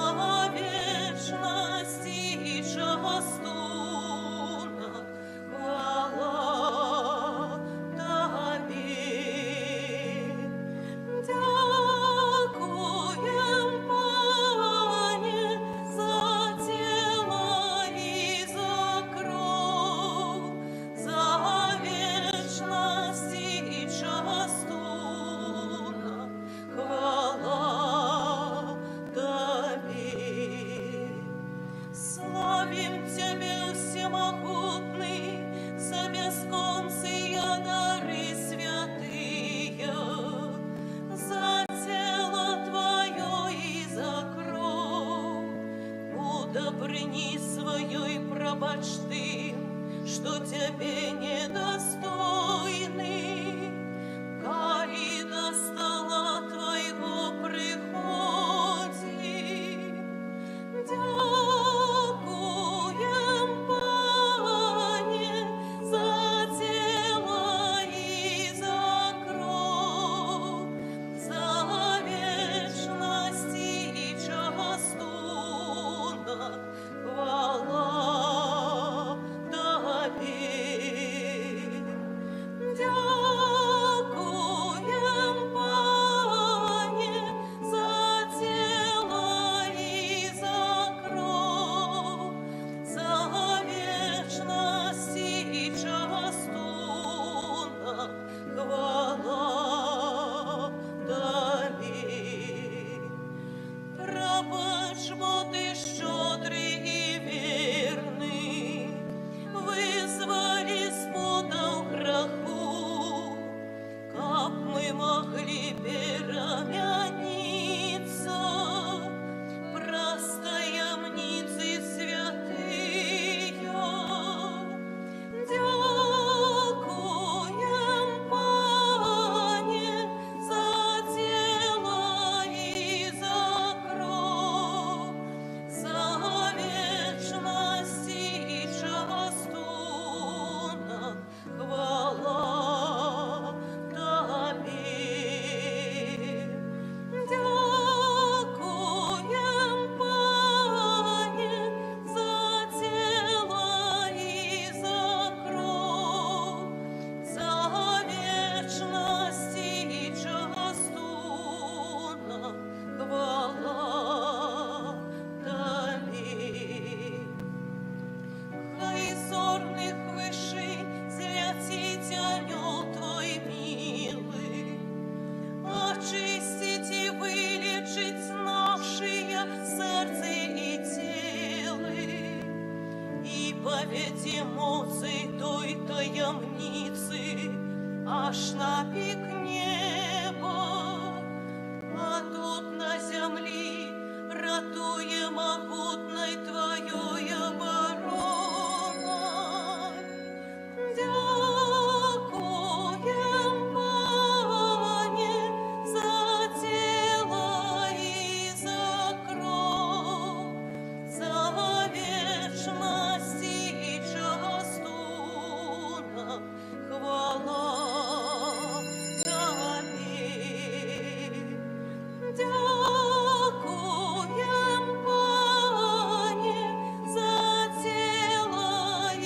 вічність і частунок. Хвала Тобі. Дякуєм, Пане, за тіло і за кров, прыні сваёй прабач тым, што цябе недастойны. Калі да стола твайго прыходзім, дякуем, Пане, за цела і за кроў, за вечнасць і частунак. Хвала Табе. Дякуем, Пане, за цела і за кроў, за вечнасць і частунак. Хвала Табе. Прабач, бо Ти щодрий і вірний, визволі з-подаў граху, каб мы могли перамяніцца праз таямніцы святыя. Дякуем, Пане, за цела і за кроў, за вечнасць і частунак. Хвала Табе. Дякуем, Пане, за цела і за кроў, за вечнасць і частунак. Хвала Табе. Хай зорных вышынь зляціць анёл Твой милы, очистить и вылечить наши сердце и телы, и поведь эмоций той таямницы аж на пик неба. А тут на земли ратуе могутной Твоей обороной. Дякуем, Пане, за цела і за кроў, за вечнасць і частунак. Хвала Табе. Дякуем, Пане, за цела і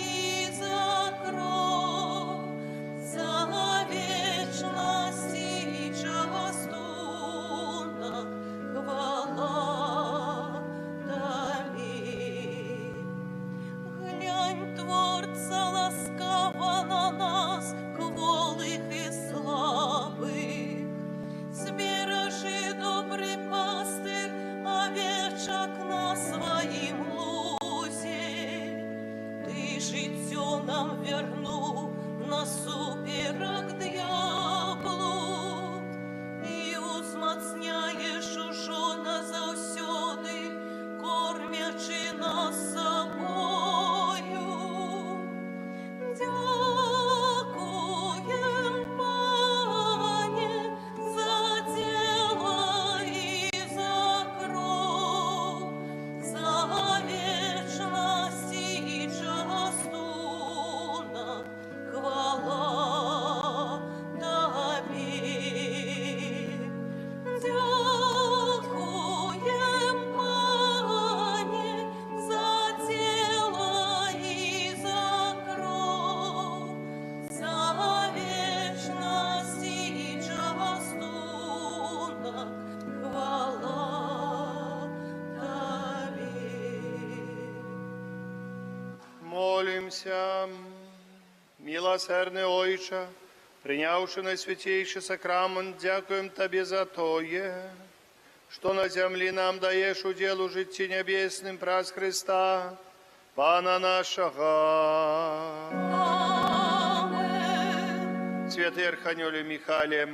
за кроў, за вечнасць і частунак. Хвала Табе. Глянь, Творца, ласкава на нас, кволых і слабых. Збережи, добрий пастир, овечок на своїм лузі. Ти життю нам вернув насуперек д'яблу і узмацняєш ужо назавсьоди, кормячи нас собою. Дякуем, Пане, за цела і за кроў, за вечнасць і частунак. Хвала Табе. Дякуем, Пане, за цела і за кроў, за вечнасць і частунак. Хвала Табе. Молимся. Милосердный Ойче, принявши наисвятейший сакрамент, дякуем Тебе за тое, что на земле нам даешь уделу житті небесным праз Христа, Пана нашего. Амен. Святый Архангеле Михаиле,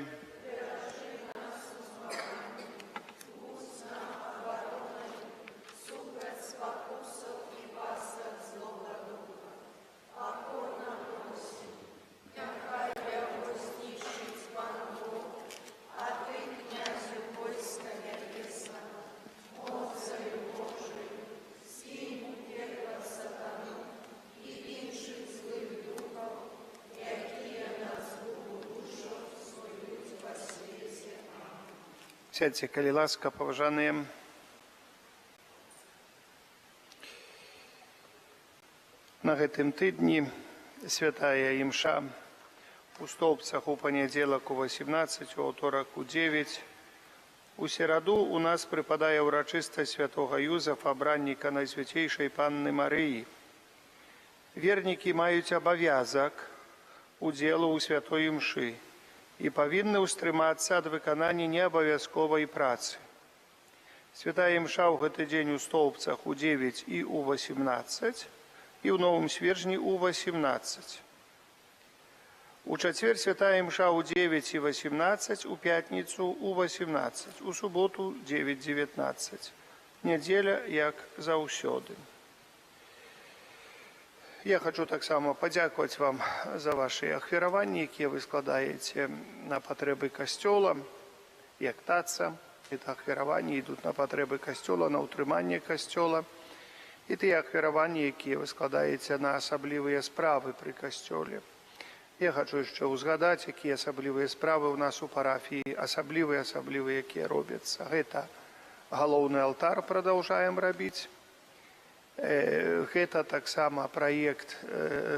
Сядьце, калі ласка, паважаныя. На гэтым тыдні святая імша у Столбцах у панядзелак у 18, у аўторак у 9. У сераду у нас прыпадае ўрачыстасць святога Юзафа, абранніка Найсвяцейшай Панны Марыі. Вернікі маюць абавязак удзелу ў святой імшы і павінны ўстрымацца ад выканання неабавязковай працы. Святая імша ў гэты дзень у Столбцах у 9 і у 18, і ў Новым Свержні у 18. У чацвер святая імша ў 9 і 18, у пятніцу у 18, у суботу 9:19. Нядзеля, як заўсёды. Я хочу таксама падзякаваць вам за ваши ахвяраванні, якія вы складаеце на патрэбы касцёла, як таца. Это ахвяраванні ідуць на патрэбы касцёла, на ўтрыманне касцёла. І тыя ахвяраванні, якія вы складаеце на асаблівыя справы пры касцёле. Я хочу яшчэ ўзгадаць, якія асаблівыя справы ў нас у парафіі, асаблівыя, якія робяцца. Гэта галоўны алтар прадаўжаем рабіць. Гэта таксама праект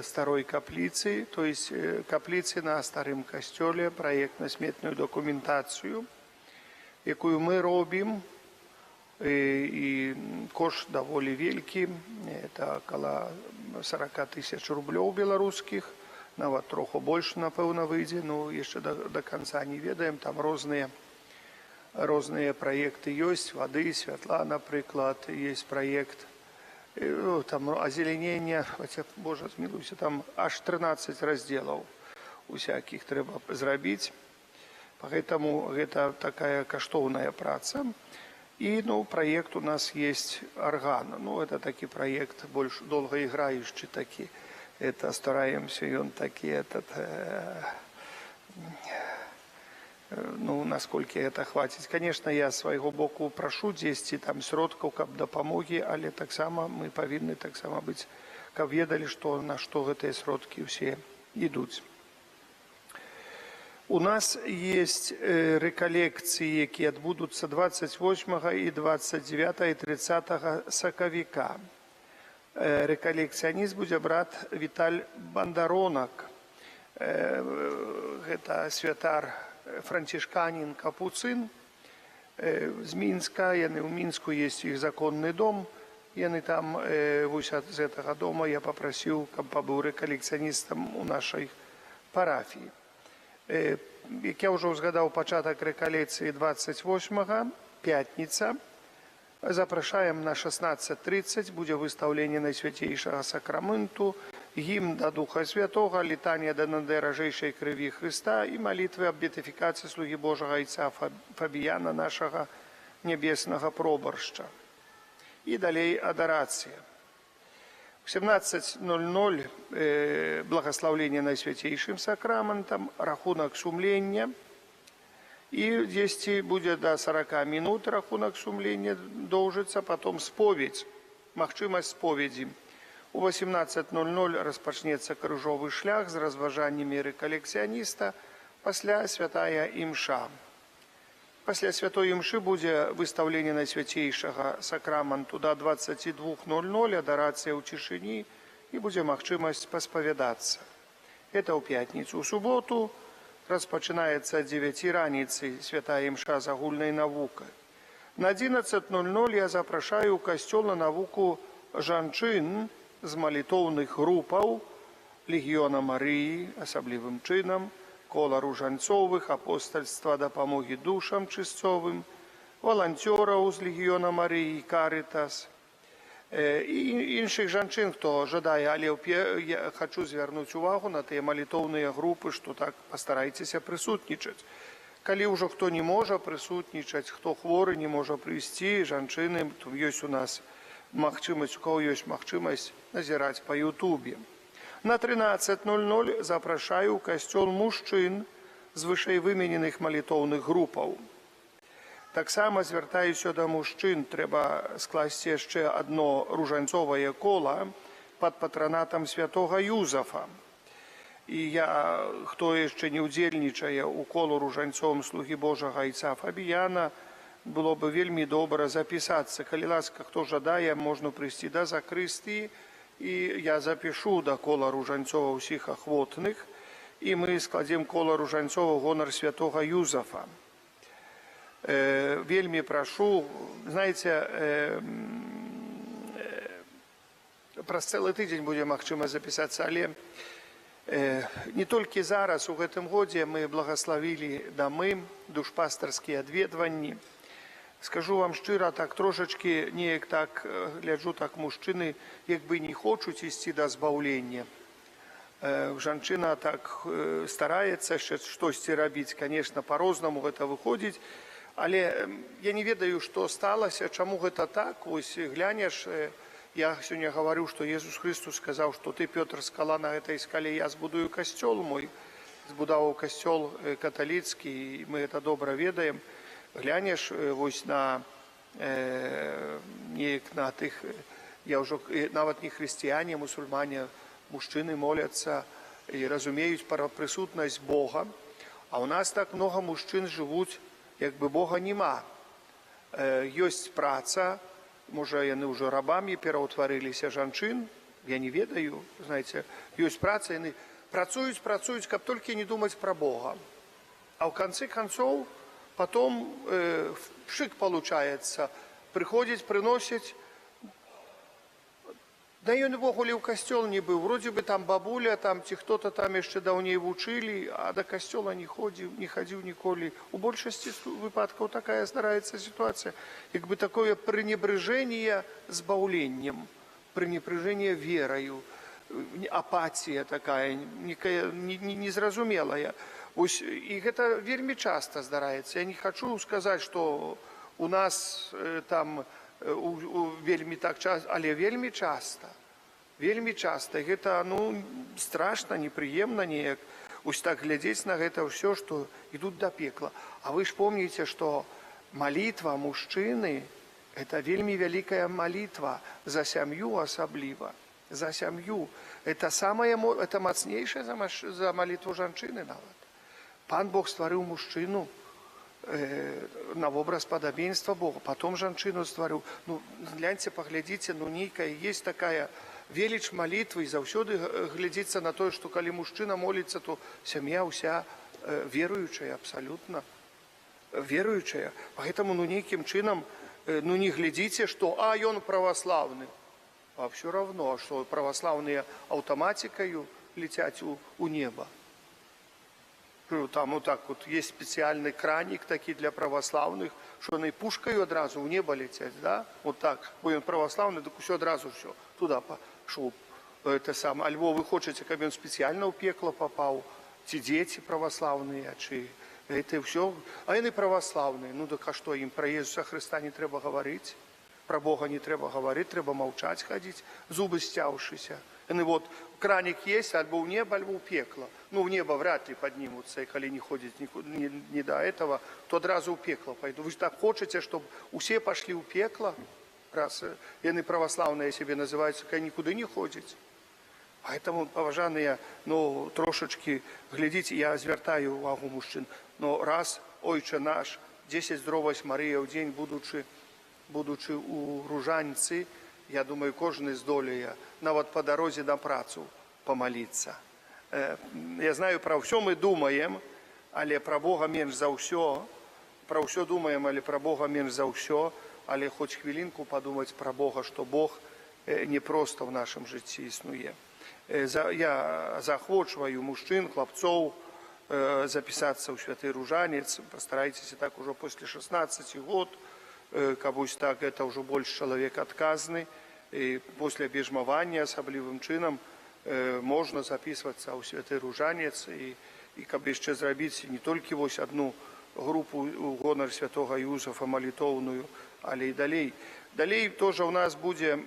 старой капліцы, то есть капліцы на старым касцёле, праект на сметную дакументацыю, якую мы робім, і кошт даволі вялікі, это каля 40 000 рублёў беларускіх, нават троху больш, напэўна, выйдзе, ну, яшчэ да канца не ведаем, там розныя праекты ёсць, вады, святла, напрыклад, ёсць праект, там азеленення, хаця, Боже, змілуйся, там аж 13 раздзелаў усякіх трэба зрабіць, поэтому гэта такая каштоўная праца. І, ну, праект у нас есть орган, ну, это такі праект больш долгоіграючы такі. Это стараемся, и он такие, ну, насколько это хватит. Конечно, я с своего боку прошу 10 там сродкаў, каб дапамогі, але таксама мы павінны таксама быць, каб ведалі, на што гэтыя сродкі ўсе ідуць. У нас есть рэкалекцыі, якія адбудуцца 28 і 29 і 30 сакавіка. Рэкалекцыяніст будзе брат Віталь Бандаронак. Гэта святар францішканін капуцын з Мінска. Яны ў Мінску есть іх законны дом. Яны там, вось з гэтага дома я папрасіў, каб пабыў рэкалекцыяністам у нашай парафіі. Як я ўжо ўзгадаў, пачатак рэкалекцыі 28-га, пятніца. Запрашаем на 16:30, будзе выстаўленне Найсвяцейшага сакраменту, гімн да Духа Святога, літанне да найдаражэйшай крыві Хрыста і малітвы аб беатыфікацыі слугі Божага айца Фабіяна, нашага нябеснага пробаршча. І далей адарацыя. У 17:00 благаслаўленне Найсвяцейшым сакраментам, рахунак сумлення. І дзесьці будзе да 40 мінут рахунак сумлення доўжыцца, потом споведь, магчымасць споведзі. У 18:00 распачнецца крыжовы шлях з разважаннямі рэкалекцыяніста, пасля святая імша. Пасля святой імшы будзе выстаўленне Найсвяцейшага сакраменту да 22:00, адарацыя ў цішыні, і будзе магчымасць паспавядацца. Это ў пятніцу. У суботу распачынаецца ад 9 раніцы святая імша з агульнай навукай. На 11:00 я запрашаю ў касцёл на навуку жанчын з малітоўных групаў Легіёна Марыі, асаблівым чынам, кола ружанцовых, апостальства дапамогі душам чысцовым, валанцёраў з Легіёна Марыі, Карытас, і іншых жанчын, хто жадае, але я хочу звярнуць увагу на тыя малітоўныя групы, што так пастарайцеся прысутнічаць. Калі ўжо хто не можа прысутнічаць, хто хворы, не можа прыйсці, жанчыны, то ёсць у нас магчымасць, у кого ёсць магчымасць назіраць па Ютубе. На 13:00 запрашаю ў касцёл мужчын з вышэйвымененых малітоўных групаў. Таксама звяртаюся да мужчын, трэба скласці яшчэ адно ружанцовае кола пад патранатам святога Юзафа. І хто яшчэ не ўдзельнічае ў колу ружанцом слугі Божага айца Фабіяна, было бы вельмі добра запісацца. Калі ласка, хто жадае, можна прыйсці да закрыстыі, і я запішу да кола ружанцова ўсіх ахвотных, і мы складзем кола ружанцова ў гонар святога Юзафа. Вельмі прашу, знаеце, праз цэлы тыдзень будзе магчыма запісацца, але не толькі зараз у гэтым годзе мы благаславілі дамы, душпастарскія адведванні. Скажу вам шчыра, так трошачкі неяк так гляджу, так мужчыны як бы не хочуць ісці да збаўлення. Жанчына так стараецца штосьці рабіць, конечно, по-рознаму гэта выходзіць, але я не ведаю, што сталася, чаму гэта так. Вось глянеш, я сёння гаварю, што Езус Христос сказаў, што ты, Пётр, скала, на гэтай скале я збудую касцёл мой, збудаваў касцёл каталіцкі, і мы гэта добра ведаем. Глянеш вось на неяк на тых, я ўжо нават не хрысціяне, мусульмане, мужчыны моляцца і разумеюць пра прысутнасць Бога, а ў нас так многа мужчын жывуць, як бы Бога няма. Ёсць праца, можа, яны ўжо рабамі пераўтварыліся жанчын, я не ведаю, знаеце, ёсць праца, яны працуюць, каб толькі не думаць пра Бога. А ў канцы канцоў потом пшик получается, приходить, приносить. Да ён ввогуле ў касцёл не быў, вроде бы там бабуля, там ці хто-то там яшчэ даўней вучылі, а да касцёла не хадзіў ніколі. У большасці выпадкаў такая здараецца сітуацыя, як бы такое пренебрыжэнне збаўленнем, пренебрыжэнне вераю, апатія такая, незразумелая. І гэта вельмі часта здараецца. Я не хочу сказаць, што у нас там вельмі так часта, але вельмі часта. Вельмі часта. Гэта, страшна, непрыемна неяк. Вось так глядзець на гэта ўсё, што ідуць да пекла. А вы ж помніце, што малітва мужчыны – гэта вельмі вялікая малітва за сям'ю асабліва. За сям'ю. Это мацнейшае за малітву жанчыны нават. Пан Бог стварыў мужчыну на вобраз падабенства Бога, потом жанчыну стварыў. Гляньце, паглядзіце, нейкая есть такая веліч малітвы, і заўсёды глядзіцца на тое, што калі мужчына моліцца, то сям'я ўся веруючая, абсалютна веруючая. Поэтому нейкім чынам не глядзіце, што ён праваслаўны. А все равно, што праваслаўныя аўтаматикою летяць у неба. Там вот так вот есть специальный краник такие для православных, что они пушкою одразу в небо летят, да? Вот так. Бо он православный, так все одразу все туда пошел. Это самое. Альбо вы хотите, чтобы он специально в пекло попал, те дети православные, чи это все. А они православные. Так а что, им про Иисуса Христа не треба говорить? Про Бога не треба говорить, треба молчать, ходить, зубы стявшиеся. Они вот, краник есть, альбо в небо, альбо в пекло. В небо вряд ли поднимутся, и коли не ходят не до этого, то одразу в пекло пойдут. Вы же так хотите, чтобы все пошли в пекло, раз они православные себе называются, когда никуда не ходят. Поэтому, поважанные, трошечки, глядите, я звертаю увагу мужчин, но раз, Ойче наш, 10 здравость Мария в день, будучи у Ружанці, я думаю, кожен здолее, нават по дорозе на працу помолиться. Я знаю, про все мы думаем, але про Бога менш за ўсё. Про все думаем, але про Бога менш за ўсё. Але хоч хвилинку подумать про Бога, что Бог не просто в нашем житті існує. Я заохочиваю мужчин, хлопцов записаться в Святый Ружанец. Постарайтесь так уже после 16 год, кабусь так, это уже больше человек отказный. И после обежмования особливым чином можно записываться у Святый Ружанец и каб яшчэ зрабіць не толькі вось одну групу у гонар святого Юзафа молитовную, але и далей. Далей тоже у нас будет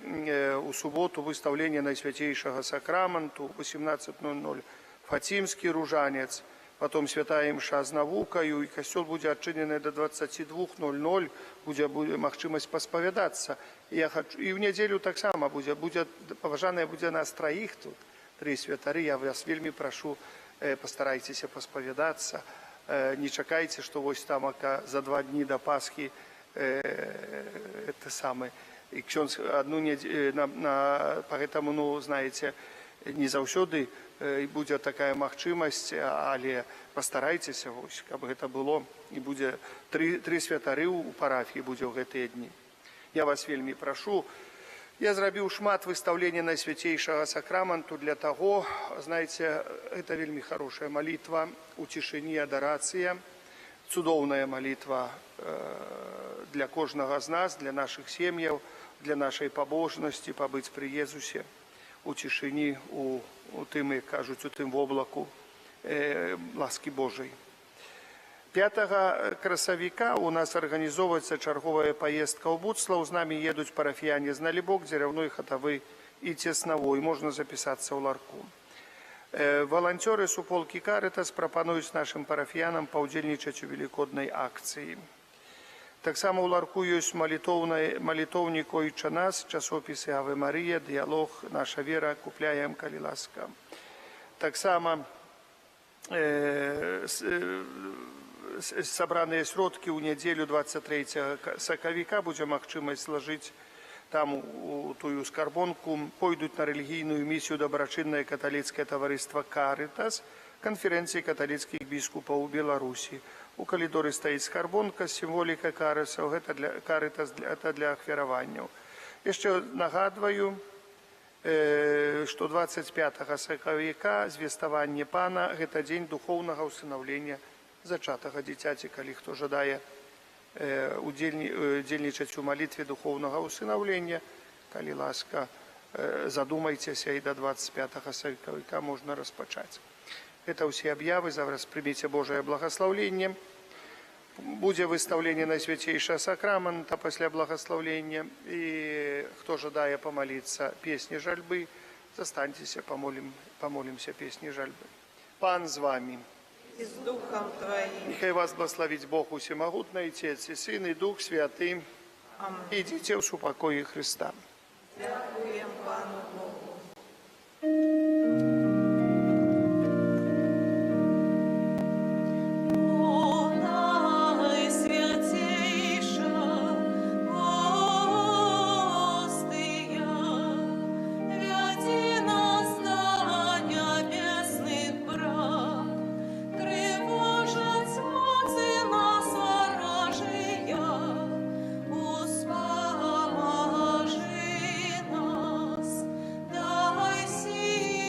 у субботу выставление Найсвятейшего Сакраменту 18:00, Фатимский Ружанец, потом святая мша з навукою, и костел будет отчинены до 22:00, будет махчимость посповедаться. И в неделю так само будет поважанное будет нас троих тут, 3 святары. Я вас вельми прошу, постарайтесь посповедаться. Не чекайте, что вось там за 2 дні до Пасхи это самое. И ksiądz одну поэтому, ну, знаете, не заўсёды будзе такая магчымасць, але пастарайцеся, каб гэта было, і будзе тры святары ў парафіі будзе ў гэтыя дні. Я вас вельмі прашу. Я зрабіў шмат выстаўлення Найсвяцейшага сакраменту для таго, знаете, это вельмі хорошая молитва у цішыні, адарацыя, цудоўная молитва для кожнага з нас, для нашых сем'яў, для нашай пабожнасці, пабыць пры Езусе у цішыні, у тым, як кажуць, у тым воблаку ласкі Божай. 5 красавіка у нас арганізоўваецца чарговая паездка ў Буцлаў. З намі едуць парафіяне з Налібок, Дзераўной, Хатавы і Цеснавой. Можна запісацца ў ларку. Валанцёры суполкі Карытас прапануюць нашым парафіянам паўдзельнічаць у велікоднай акцыі. Таксама ў ларку ёсць малітоўнік «Ойча нас», часопісы «Аве Марія», дыялог «Наша вера», купляем, калі ласка. Таксама сабраныя сродкі ў нядзелю 23 сакавіка будзе магчымасць злажыць там у тую скарбонку, пойдуць на рэлігійную місію дабрачыннае каталіцкае таварыства «Карытас» канферэнцыі каталіцкіх біскупаў у Беларусі. У калідоры стаіць скарбонка з сімволікай Карытасаў, гэта для ахвяраванняў. Яшчэ нагадваю, што 25 сакавіка звеставанне Пана – гэта дзень духоўнага ўсынаўлення зачатага дзіцяці, калі хто жадае удзельнічаць у малітве духоўнага ўсынаўлення, калі ласка, задумайцеся, і до 25 сакавіка можна распачаць. Это ўсе аб'явы, зараз прыміце Божае благаслаўленне. Будзе выстаўленне Найсвяцейшага сакрамента пасля благаслаўлення, і хто жадае памаліцца песні жальбы, застаньцеся, памолімся песні жальбы. Пан з вамі. И с Духом Твоим. Нехай вас благословить Бог Усемогутный, Отец и Сын, и Дух Святый. Аминь. Идите в супокое Христа. Дякуем Пану Богу. Успоможи нас, дай силу.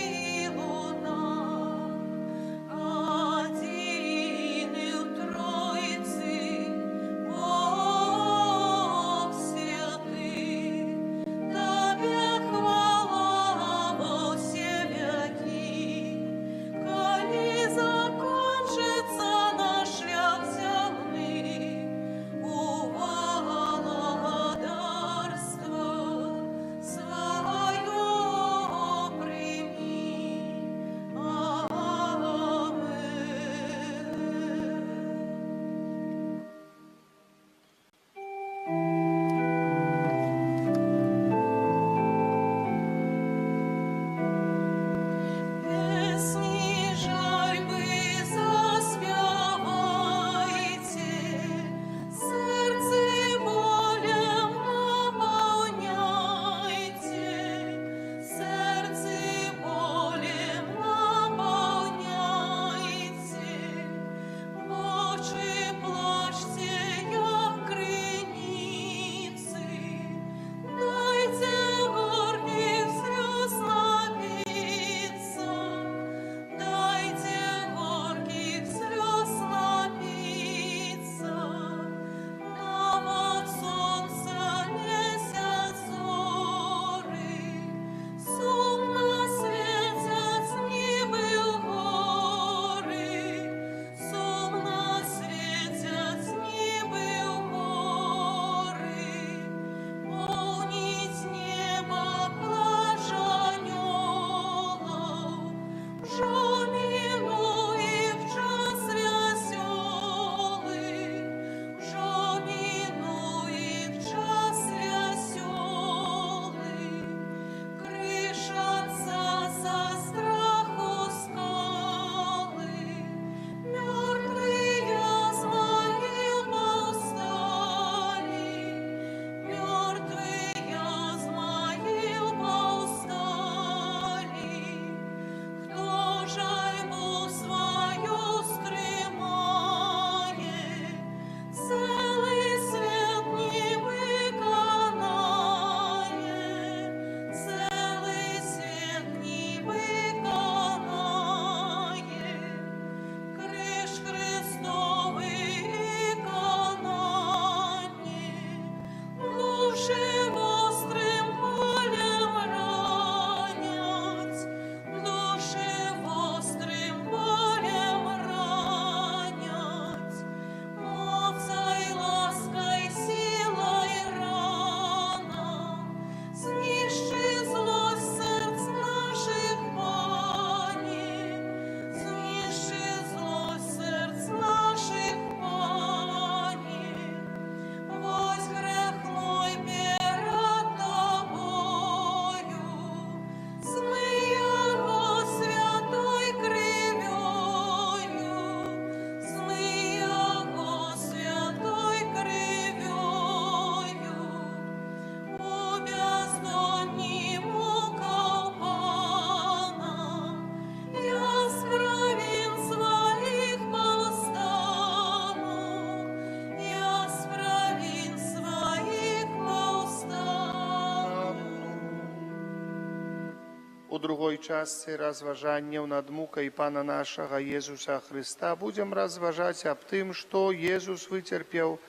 У другой частцы разважанняў над мукай Пана нашага Езуса Хрыста будзем разважаць аб тым, што Езус выцерпеў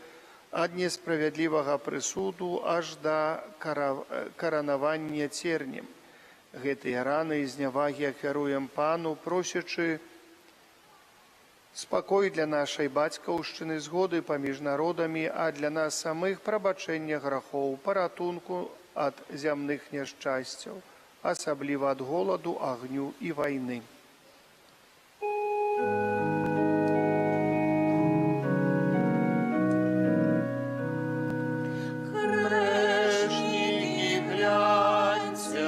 ад несправядлівага прысуду аж да каранавання цернем. Гэтыя раны і знявагі ахвяруем Пану, просячы спакой для нашай бацькаўшчыны, згоды паміж народамі, а для нас самых прабачэння грахоў, паратунку ад зямных няшчасцяў, асабліва ад голаду, агню і вайны. Грешники, гляньте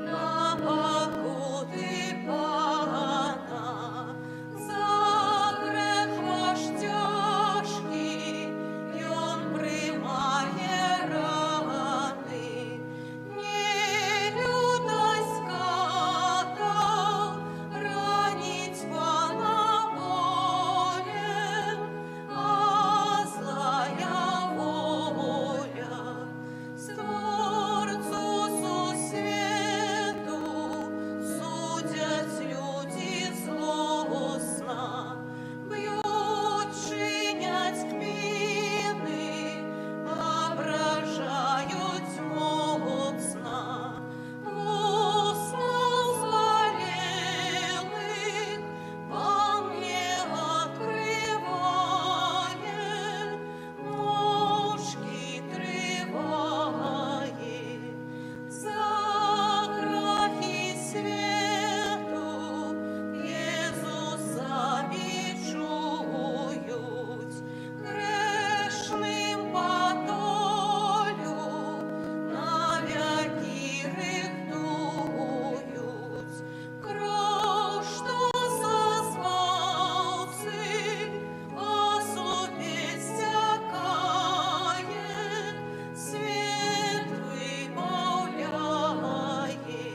на погоды Пана, за грех ваш тяжкий, и он приймає рани. Не людость катал, ранить Пана болем, а злая воля. Створцу сусвету судять люди злостно, б'ють, чинять кпіни, ображають моцно. Уста звалелых Пан не открыває, ножки триває. За грахи свету Єзуса вічують, грешним подолю навіки рихтують. Кров, що зазвавці, ослупець стякає, світ вимовляє.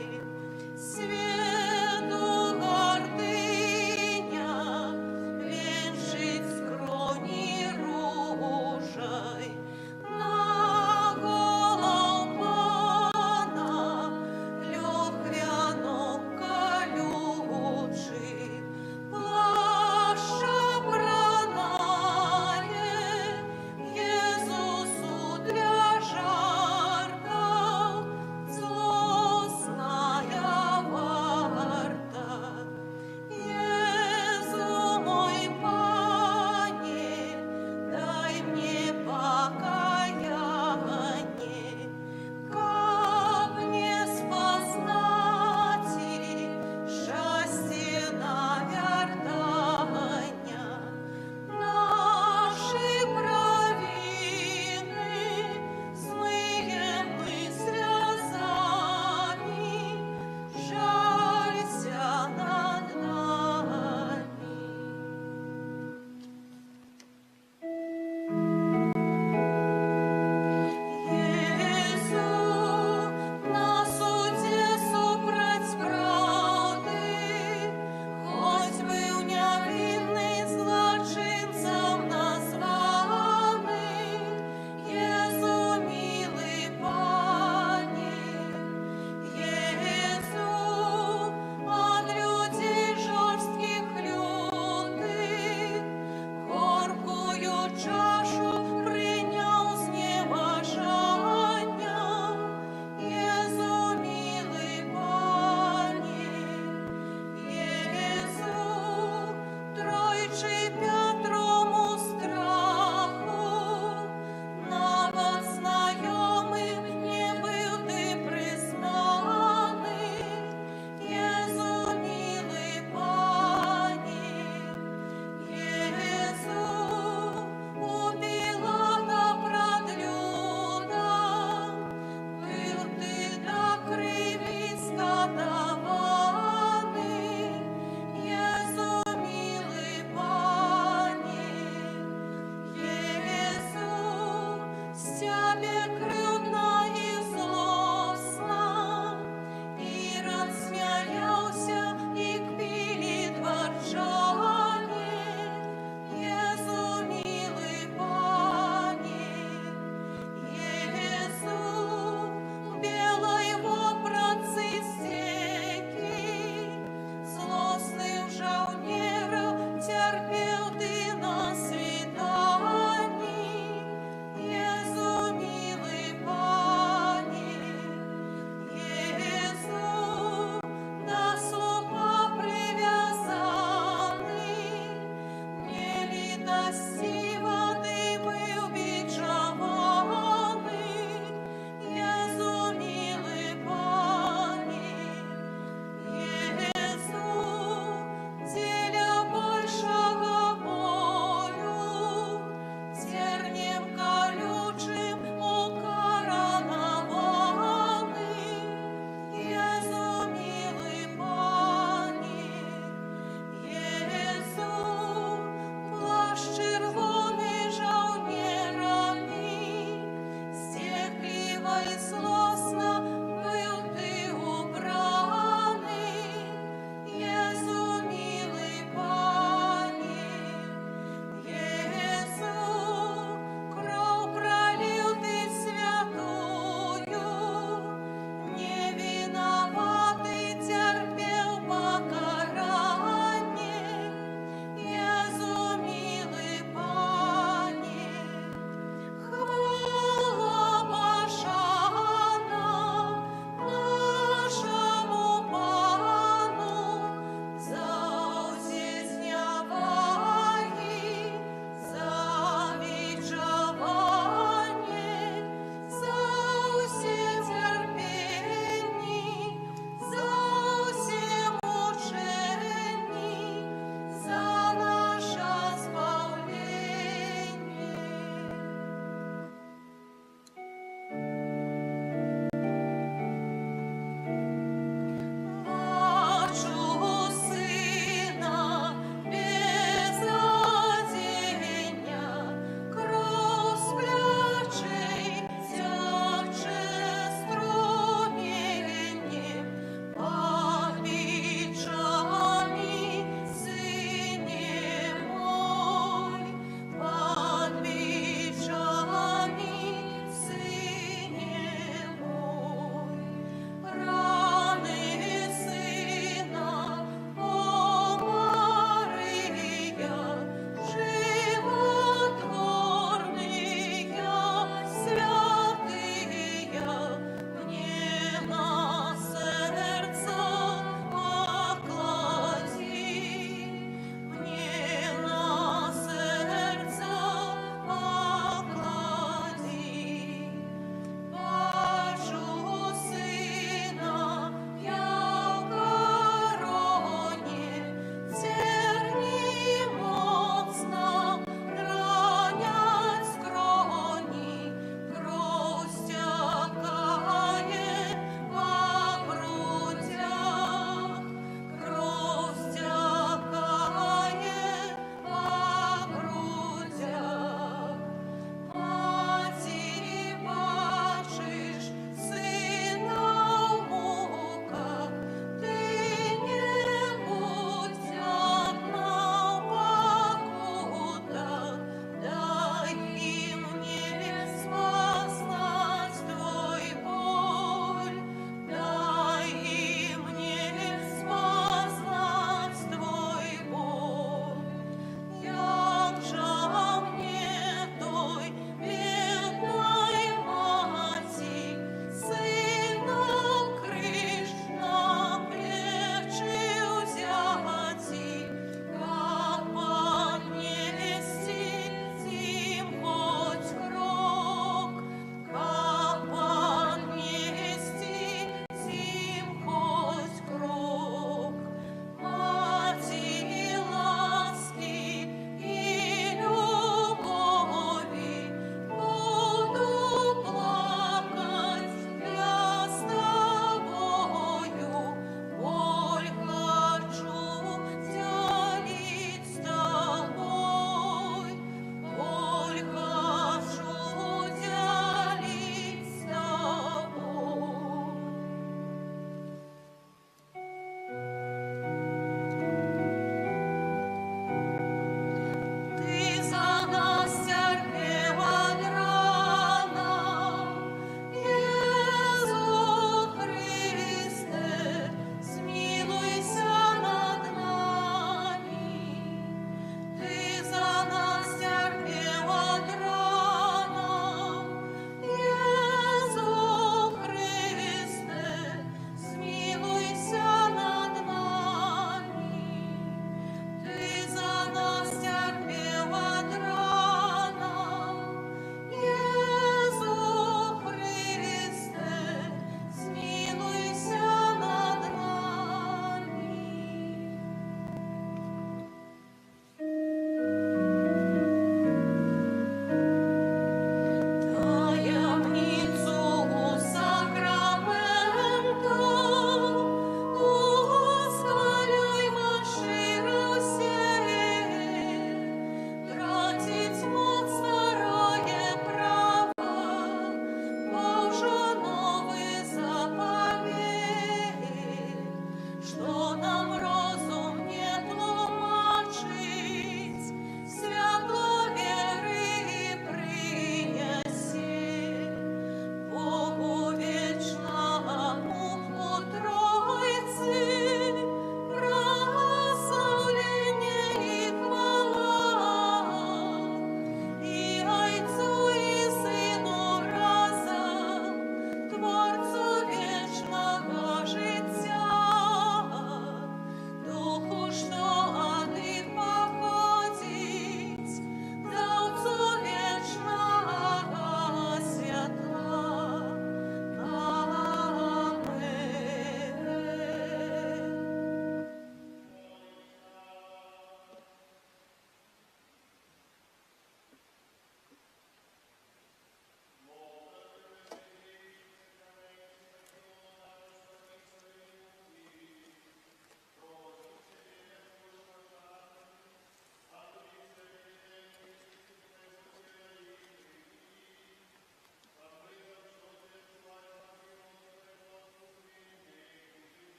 Світу гординя вінчить скроні ружай, на голов Пана льох вянок колючий, плаща бранає Єзусу для жартов, злостная варта. Езу мой Пане, дай мне покаяние, как не спознать счастье навертания. Наши провины злые мы связали, жалься над нами. Єсу, на суді супроть правди, хоть был невинный злочинцем названий, Єсу, милый Пане, Єсу, от людей жорстких лютих, горькую чашу прийняв зневажання. Єсу, милий Пане, Єсу, тройчи Петрому страху, навод знайомим не был ты признаний. Єсу, милий Пане, Єсу, убила та продлюда, был ты до крови скатований. Єсу, милий Пане, Єсу, з тебе крютна і злосна, Ірод сміявся і кпілі дворжане. Єсу, милий Пане, Єсу, в білой вопроці часі води бив бичований, Єзу, милий Пані, Єзу, ціля большого болю, тернем колючим укоронований, Єзу, милий Пані, Єзу, плащ червоний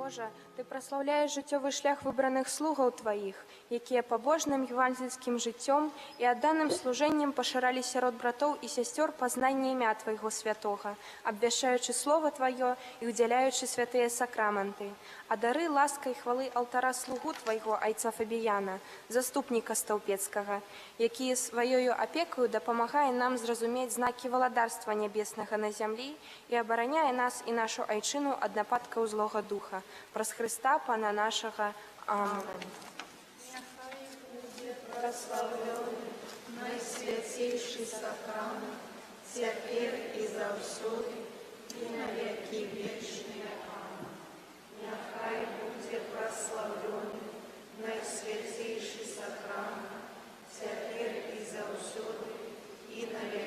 Божа, Ты праслаўляеш жыццёвы шлях выбраных слугаў Тваіх, якія пабожным евангельскім жыццём і адданым служэннем пашыралі сярод братоў і сясцёр пазнанне імя Твайго святога, абвяшчаючы Слова Тваё і ўдзяляючы святыя сакраменты. А дары ласкай хвалы алтара слугу Твайго айца Фабіяна, заступніка стаўпецкага, які сваёю апекаю дапамагае нам зразумець знакі валадарства нябеснага на зямлі і абараняе нас і нашу айчыну ад нападкаў злога духа. Праз Хрыста, Пана нашага. Амен. Прославленный, найсвятейший сакрамент, цяпер і заўсёды, і на векі вечныя. Амен. Няхай будзе праславлены найсвятейший сакрамент,